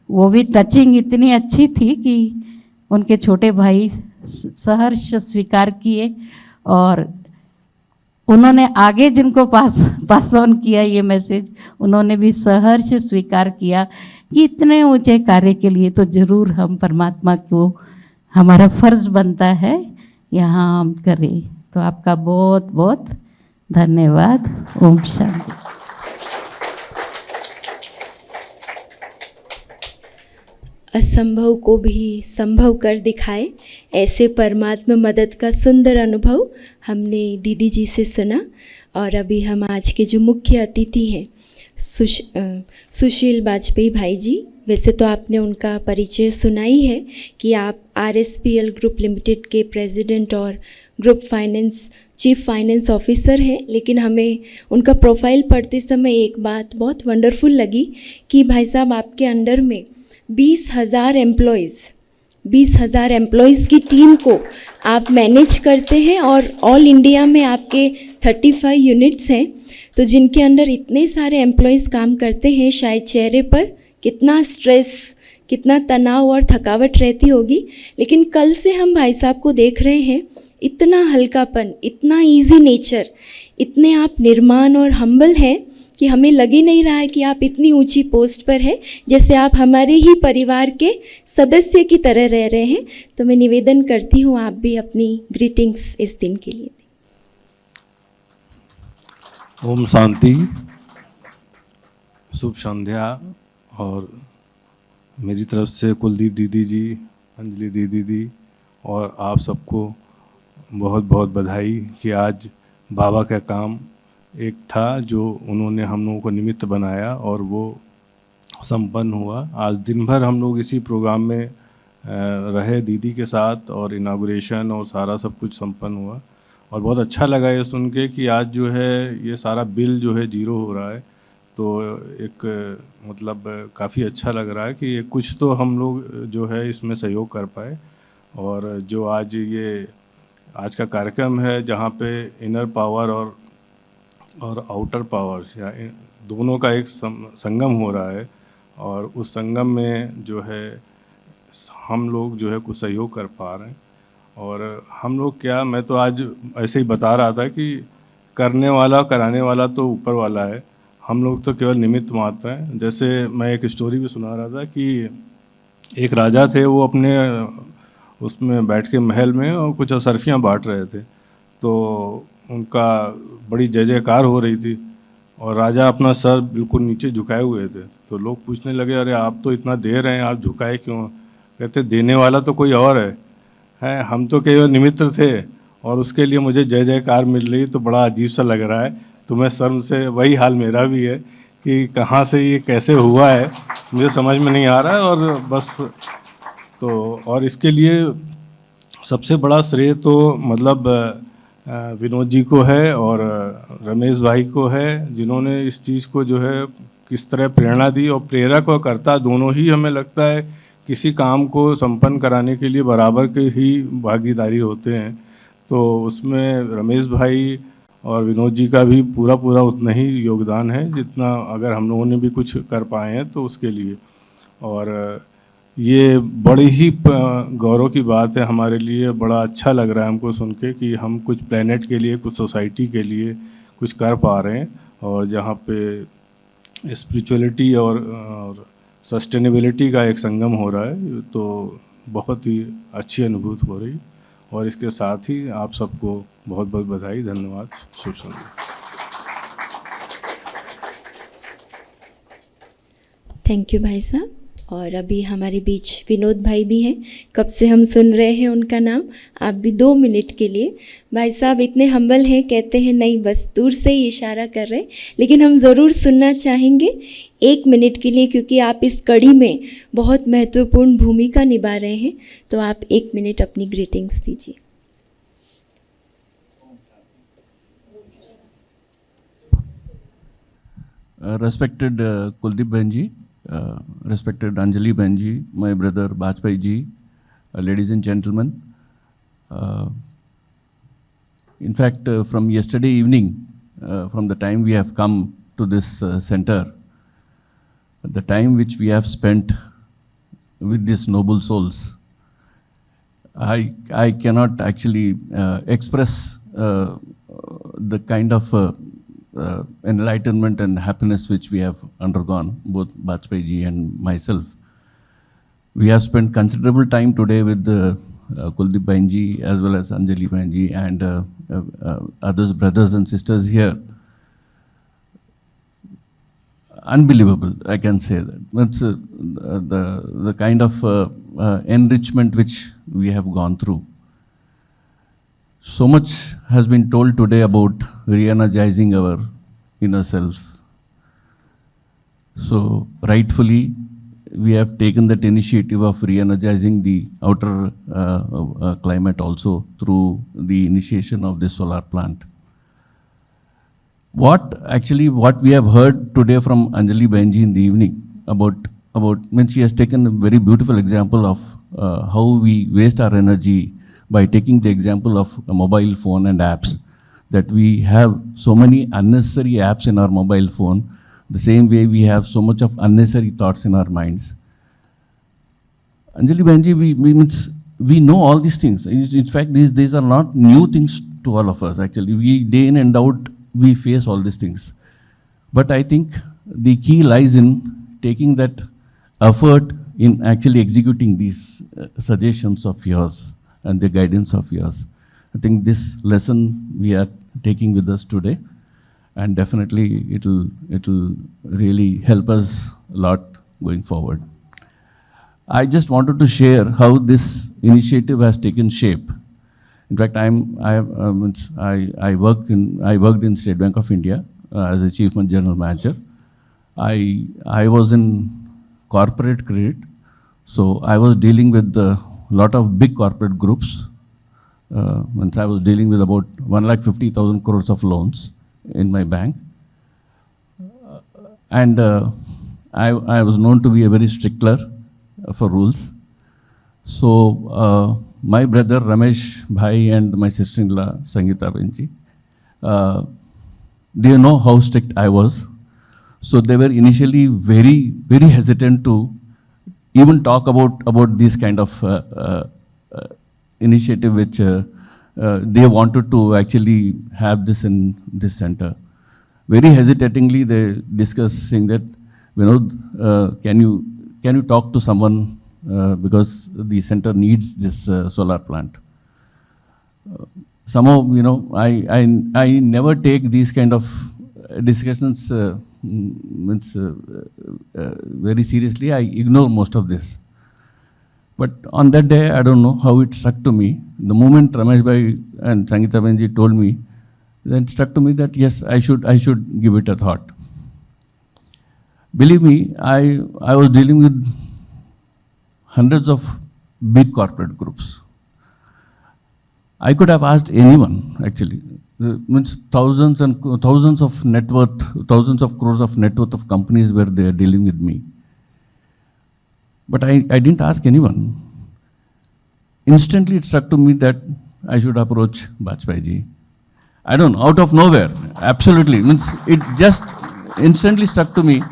वो भी टचिंग इतनी अच्छी थी कि उनके छोटे भाई सहर्ष स्वीकार किए, और उन्होंने आगे जिनको पास ऑन किया ये मैसेज, उन्होंने भी सहर्ष स्वीकार किया कि इतने ऊंचे कार्य के लिए तो ज़रूर हम परमात्मा को, हमारा फर्ज बनता है यहाँ हम करें। तो आपका बहुत बहुत धन्यवाद। ओम शांति। असंभव को भी संभव कर दिखाए, ऐसे परमात्मा मदद का सुंदर अनुभव हमने दीदी जी से सुना। और अभी हम आज के जो मुख्य अतिथि हैं सुशील वाजपेयी भाई जी, वैसे तो आपने उनका परिचय सुना ही है कि आप RSPL ग्रुप लिमिटेड के प्रेसिडेंट और group finance chief finance officer हैं, लेकिन हमें उनका प्रोफाइल पढ़ते समय एक बात बहुत वंडरफुल लगी कि भाई साहब आपके अंडर में 20,000 एम्प्लॉयज़ की टीम को आप मैनेज करते हैं, और ऑल इंडिया में आपके 35 यूनिट्स हैं। तो जिनके अंडर इतने सारे एम्प्लॉयज़ काम करते हैं, शायद चेहरे पर कितना स्ट्रेस, कितना तनाव और थकावट रहती होगी। लेकिन कल से हम भाई साहब को देख रहे हैं, इतना हल्कापन, इतना इजी नेचर, इतने आप निर्माण और हम्बल हैं कि हमें लग ही नहीं रहा है कि आप इतनी ऊंची पोस्ट पर हैं, जैसे आप हमारे ही परिवार के सदस्य की तरह रह रहे हैं। तो मैं निवेदन करती हूँ आप भी अपनी ग्रीटिंग्स इस दिन के लिए दें। ओम शांति, शुभ संध्या। और मेरी तरफ से कुलदीप दीदी जी, अंजलि दीदी और आप सबको बहुत बहुत बधाई कि आज बाबा का काम एक था जो उन्होंने हम लोगों को निमित्त बनाया और वो संपन्न हुआ। आज दिन भर हम लोग इसी प्रोग्राम में रहे दीदी के साथ, और इनागुरेशन और सारा सब कुछ संपन्न हुआ। और बहुत अच्छा लगा ये सुन के कि आज जो है ये सारा बिल जो है 0 हो रहा है। तो एक मतलब काफ़ी अच्छा लग रहा है कि कुछ तो हम लोग जो है इसमें सहयोग कर पाए। और जो आज का कार्यक्रम है जहाँ पे इनर पावर और आउटर पावर्स या दोनों का एक संगम हो रहा है, और उस संगम में जो है हम लोग जो है कुछ सहयोग कर पा रहे हैं। और हम लोग क्या, मैं तो आज ऐसे ही बता रहा था कि करने वाला कराने वाला तो ऊपर वाला है, हम लोग तो केवल निमित्त मात्र हैं। जैसे मैं एक स्टोरी भी सुना रहा था कि एक राजा थे, वो अपने उसमें बैठ के महल में और कुछ असरफियाँ बांट रहे थे। तो उनका बड़ी जय जयकार हो रही थी और राजा अपना सर बिल्कुल नीचे झुकाए हुए थे। तो लोग पूछने लगे, अरे आप तो इतना दे रहे हैं, आप झुकाए क्यों? कहते देने वाला तो कोई और है, हम तो केवल निमित्त थे और उसके लिए मुझे जय जयकार मिल रही, तो बड़ा अजीब सा लग रहा है। तो मैं शर्म से, वही हाल मेरा भी है कि कहाँ से ये कैसे हुआ है मुझे समझ में नहीं आ रहा है। और बस तो और इसके लिए सबसे बड़ा श्रेय तो मतलब विनोद जी को है और रमेश भाई को है, जिन्होंने इस चीज़ को जो है किस तरह प्रेरणा दी। और प्रेरक और कर्ता दोनों ही हमें लगता है किसी काम को संपन्न कराने के लिए बराबर के ही भागीदारी होते हैं। तो उसमें रमेश भाई और विनोद जी का भी पूरा पूरा उतना ही योगदान है जितना अगर हम लोगों ने भी कुछ कर पाए हैं तो उसके लिए। और ये बड़ी ही गौरव की बात है हमारे लिए, बड़ा अच्छा लग रहा है हमको सुन के कि हम कुछ प्लेनेट के लिए, कुछ सोसाइटी के लिए कुछ कर पा रहे हैं, और जहाँ पे स्पिरिचुअलिटी और सस्टेनेबिलिटी का एक संगम हो रहा है, तो बहुत ही अच्छी अनुभूति हो रही। और इसके साथ ही आप सबको बहुत बहुत बधाई, धन्यवाद, शुभ संध्या। थैंक यू भाई साहब। और अभी हमारे बीच विनोद भाई भी हैं, कब से हम सुन रहे हैं उनका नाम। आप भी 2 मिनट के लिए, भाई साहब इतने हम्बल हैं, कहते हैं नहीं बस दूर से ही इशारा कर रहे हैं, लेकिन हम ज़रूर सुनना चाहेंगे 1 मिनट के लिए, क्योंकि आप इस कड़ी में बहुत महत्वपूर्ण भूमिका निभा रहे हैं। तो आप 1 मिनट अपनी ग्रीटिंग्स दीजिए। Respected Kuldeep Benji, respected Anjali Benji, my brother Bajpai ji, ladies and gentlemen. In fact, from yesterday evening, from the time we have come to this center, the time which we have spent with these noble souls, I cannot actually express the kind of enlightenment and happiness which we have undergone, both Bajpai ji and myself. We have spent considerable time today with Kuldeep Benji as well as Anjali Benji and others, brothers and sisters here. Unbelievable, I can say that. It's the kind of enrichment which we have gone through. So much has been told today about re-energizing our inner self. So rightfully, we have taken that initiative of re-energizing the outer climate also through the initiation of this solar plant. What we have heard today from Anjali Benji in the evening about when she has taken a very beautiful example of how we waste our energy by taking the example of a mobile phone and apps, that we have so many unnecessary apps in our mobile phone, the same way we have so much of unnecessary thoughts in our minds. Anjali Benji, we know all these things. In fact, these are not new things to all of us actually. We day in and out, we face all these things. But I think the key lies in taking that effort in actually executing these suggestions of yours and the guidance of yours. I think this lesson we are taking with us today, and definitely it'll really help us a lot going forward. I just wanted to share how this initiative has taken shape. In fact, I worked in State Bank of India as a Chief General Manager. I was in corporate credit, so I was dealing with a lot of big corporate groups. I was dealing with about 1,50,000 crores of loans in my bank. And I was known to be a very stickler for rules. So my brother Ramesh Bhai and my sister-in-law Sangeeta Benji, they know how strict I was. So they were initially very, very hesitant to even talk about this kind of initiative which they wanted to actually have this in this center. Very hesitatingly they discussed, saying that, can you talk to someone because the center needs this solar plant. Somehow, I never take these kind of discussions very seriously. I ignore most of this. But on that day, I don't know how it struck to me. The moment Ramesh Bhai and Sangeeta Benji told me, then it struck to me that yes, I should give it a thought. Believe me, I was dealing with hundreds of big corporate groups. I could have asked anyone, actually. Means thousands of net worth, thousands of crores of net worth of companies were there dealing with me. But I didn't ask anyone. Instantly it struck to me that I should approach Bajpai ji. I don't know, out of nowhere, absolutely. Means it just instantly struck to me.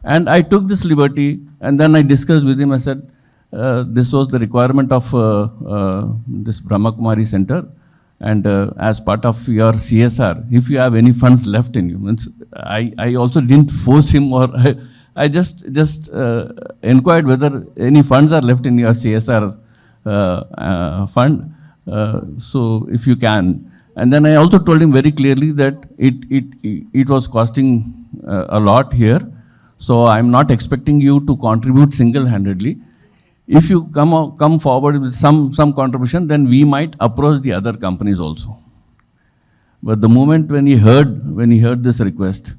And I took this liberty, and then I discussed with him. I said, this was the requirement of this Brahma Kumari Center. And as part of your CSR, if you have any funds left in you, means I also didn't force him, or I just inquired whether any funds are left in your CSR fund. So if you can. And then I also told him very clearly that it was costing a lot here. So I'm not expecting you to contribute single-handedly. If you come forward with some contribution, then we might approach the other companies also. But the moment when he heard this request,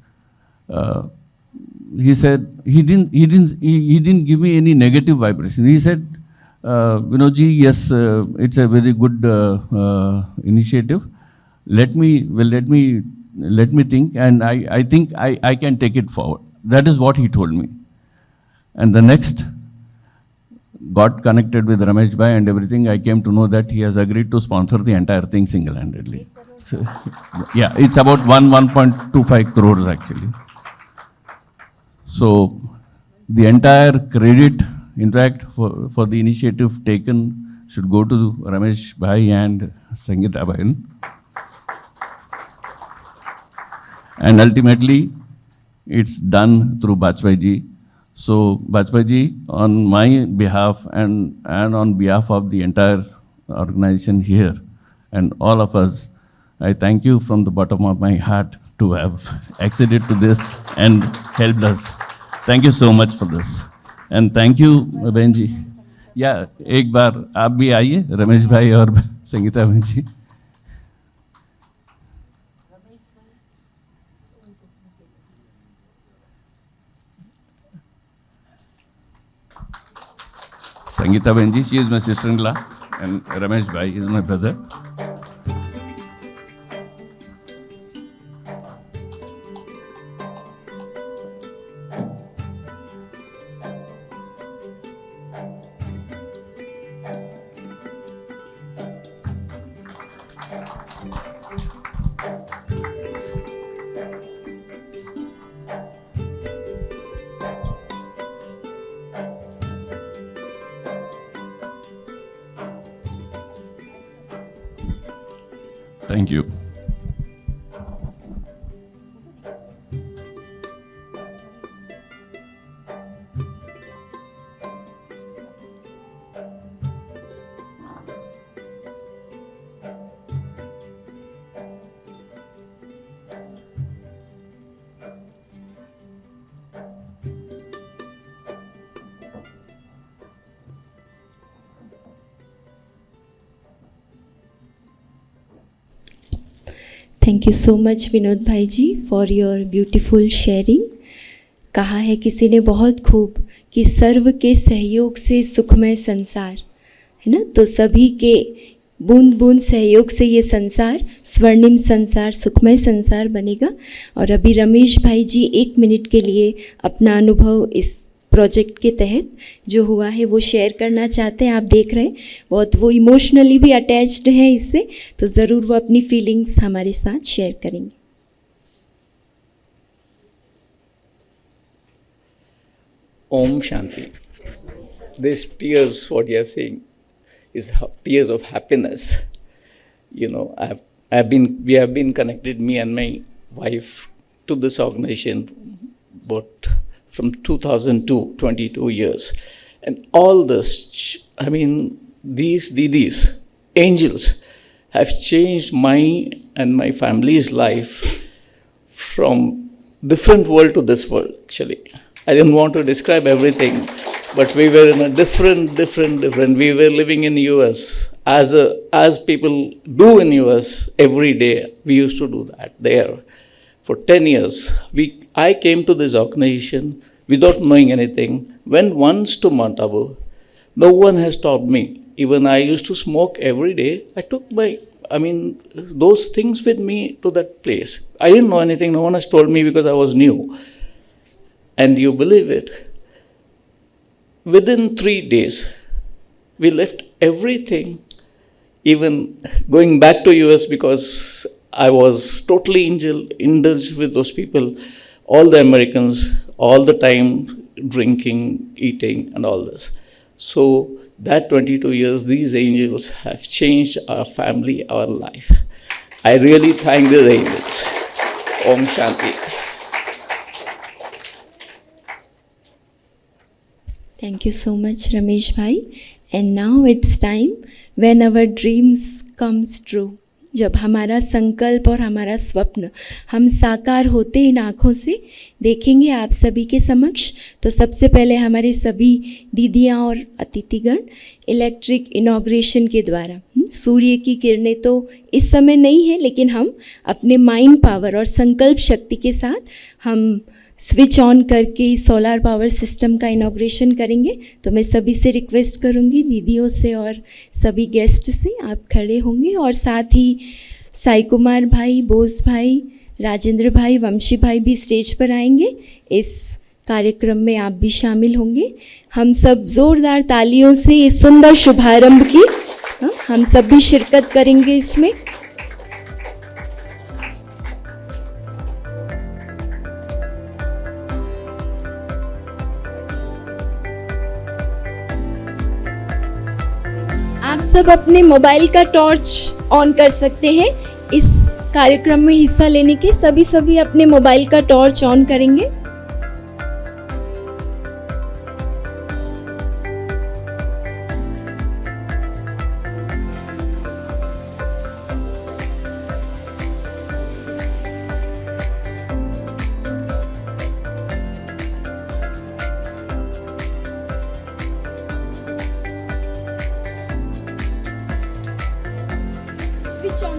he said he didn't give me any negative vibration. He said, Vinodji, yes, it's a very good initiative. Let me think, and I think I can take it forward. That is what he told me. And the next, got connected with Ramesh Bhai and everything, I came to know that he has agreed to sponsor the entire thing single-handedly. So, yeah, it's about 1.25 crores actually. So the entire credit, in fact, for the initiative taken should go to Ramesh Bhai and Sangeeta Bhai. And ultimately, it's done through Bajpai ji. So Bajpai ji, on my behalf and on behalf of the entire organization here and all of us, I thank you from the bottom of my heart to have acceded to this and helped us. Thank you so much for this. And thank you, बहन जी. Yeah, एक बार आप भी आइए, रमेश भाई और संगीता बहन जी. Sangeeta Benji, she is my sister-in-law, and Ramesh Bhai is my brother. Thank you. Thank you so much Vinod भाई जी फॉर योर ब्यूटीफुल शेयरिंग. कहा है किसी ने बहुत खूब कि सर्व के सहयोग से सुखमय संसार, है ना. तो सभी के बूंद बूंद सहयोग से ये संसार स्वर्णिम संसार, सुखमय संसार बनेगा. और अभी रमेश भाई जी 1 मिनट के लिए अपना अनुभव इस प्रोजेक्ट के तहत जो हुआ है वो शेयर करना चाहते हैं. आप देख रहे हैं बहुत वो इमोशनली भी अटैच्ड है इससे, तो ज़रूर वो अपनी फीलिंग्स हमारे साथ शेयर करेंगे. Om Shanti. These tears, what you are saying, is tears of happiness. You know, we have been connected, me and my wife, to this organization, but from 2002, 22 years. And all this, I mean, these Didis, angels, have changed my and my family's life from different world to this world, actually. I didn't want to describe everything, but we were in a different. We were living in US, as people do in US every day. We used to do that there. For 10 years, I came to this organization without knowing anything. Went once to Mount Abu. No one has taught me. Even I used to smoke every day. I took those things with me to that place. I didn't know anything. No one has told me because I was new. And you believe it, within 3 days, we left everything, even going back to US because I was totally indulged with those people, all the Americans, all the time drinking, eating, and all this. So that 22 years, these angels have changed our family, our life. I really thank these angels. Om Shanti. Thank you so much, Ramesh bhai. And now it's time when our dreams comes true. जब हमारा संकल्प और हमारा स्वप्न हम साकार होते इन आँखों से देखेंगे आप सभी के समक्ष, तो सबसे पहले हमारे सभी दीदियाँ और अतिथिगण इलेक्ट्रिक इनॉग्रेशन के द्वारा सूर्य की किरणें तो इस समय नहीं है, लेकिन हम अपने माइंड पावर और संकल्प शक्ति के साथ हम स्विच ऑन करके सोलार पावर सिस्टम का इनॉग्रेशन करेंगे। तो मैं सभी से रिक्वेस्ट करूंगी, दीदियों से और सभी गेस्ट से, आप खड़े होंगे और साथ ही साई कुमार भाई, बोस भाई, राजेंद्र भाई, वंशी भाई भी स्टेज पर आएंगे। इस कार्यक्रम में आप भी शामिल होंगे। हम सब ज़ोरदार तालियों से इस सुंदर शुभारंभ की हम सब भी शिरकत करेंगे इसमें। आप सब अपने मोबाइल का टॉर्च ऑन कर सकते हैं। इस कार्यक्रम में हिस्सा लेने के सभी अपने मोबाइल का टॉर्च ऑन करेंगे। Switch on.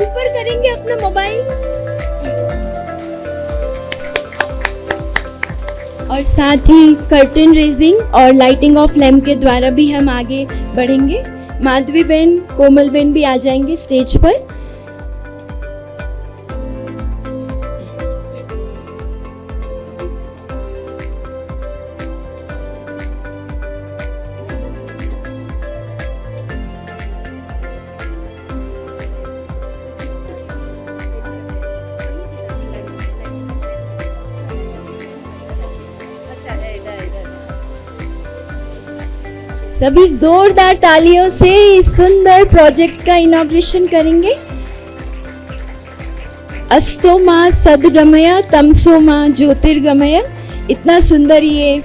ऊपर करेंगे अपना मोबाइल और साथ ही कर्टन रेजिंग और लाइटिंग ऑफ लैम्प के द्वारा भी हम आगे बढ़ेंगे। माधवी बहन, कोमल बहन भी आ जाएंगे स्टेज पर। सभी जोरदार तालियों से इस सुंदर प्रोजेक्ट का इनॉग्रेशन करेंगे। अस्तो मां सद्गमय तमसो मां ज्योतिर्गमय। इतना सुंदर ये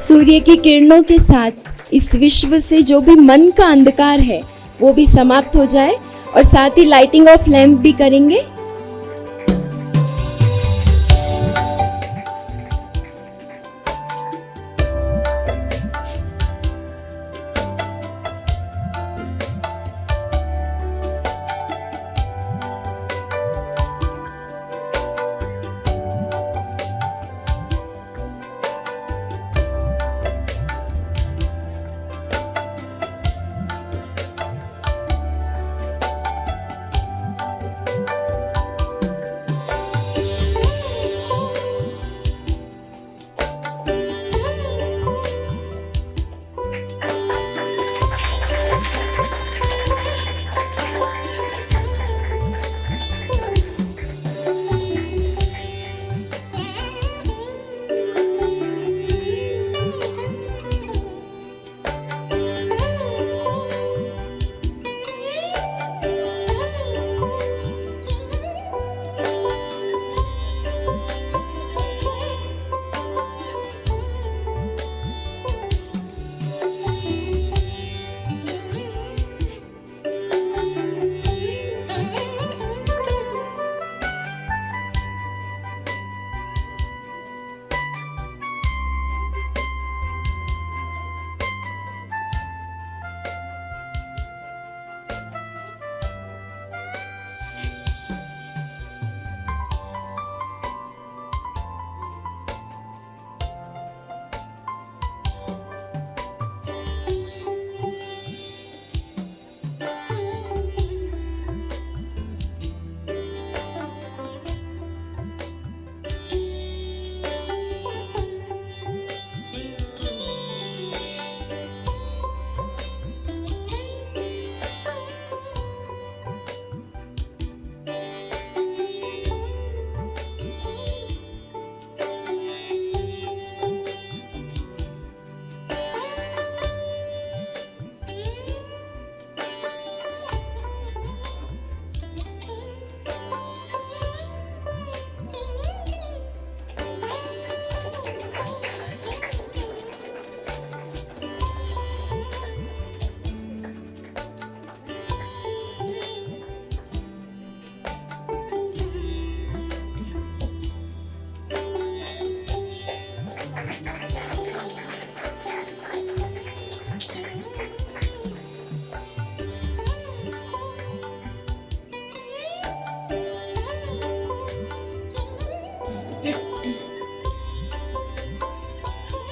सूर्य की किरणों के साथ इस विश्व से जो भी मन का अंधकार है वो भी समाप्त हो जाए, और साथ ही लाइटिंग ऑफ लैम्प भी करेंगे।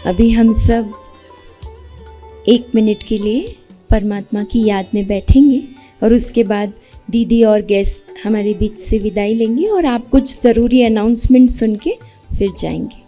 अभी हम सब 1 मिनट के लिए परमात्मा की याद में बैठेंगे और उसके बाद दीदी और गेस्ट हमारे बीच से विदाई लेंगे और आप कुछ ज़रूरी अनाउंसमेंट सुन के फिर जाएंगे।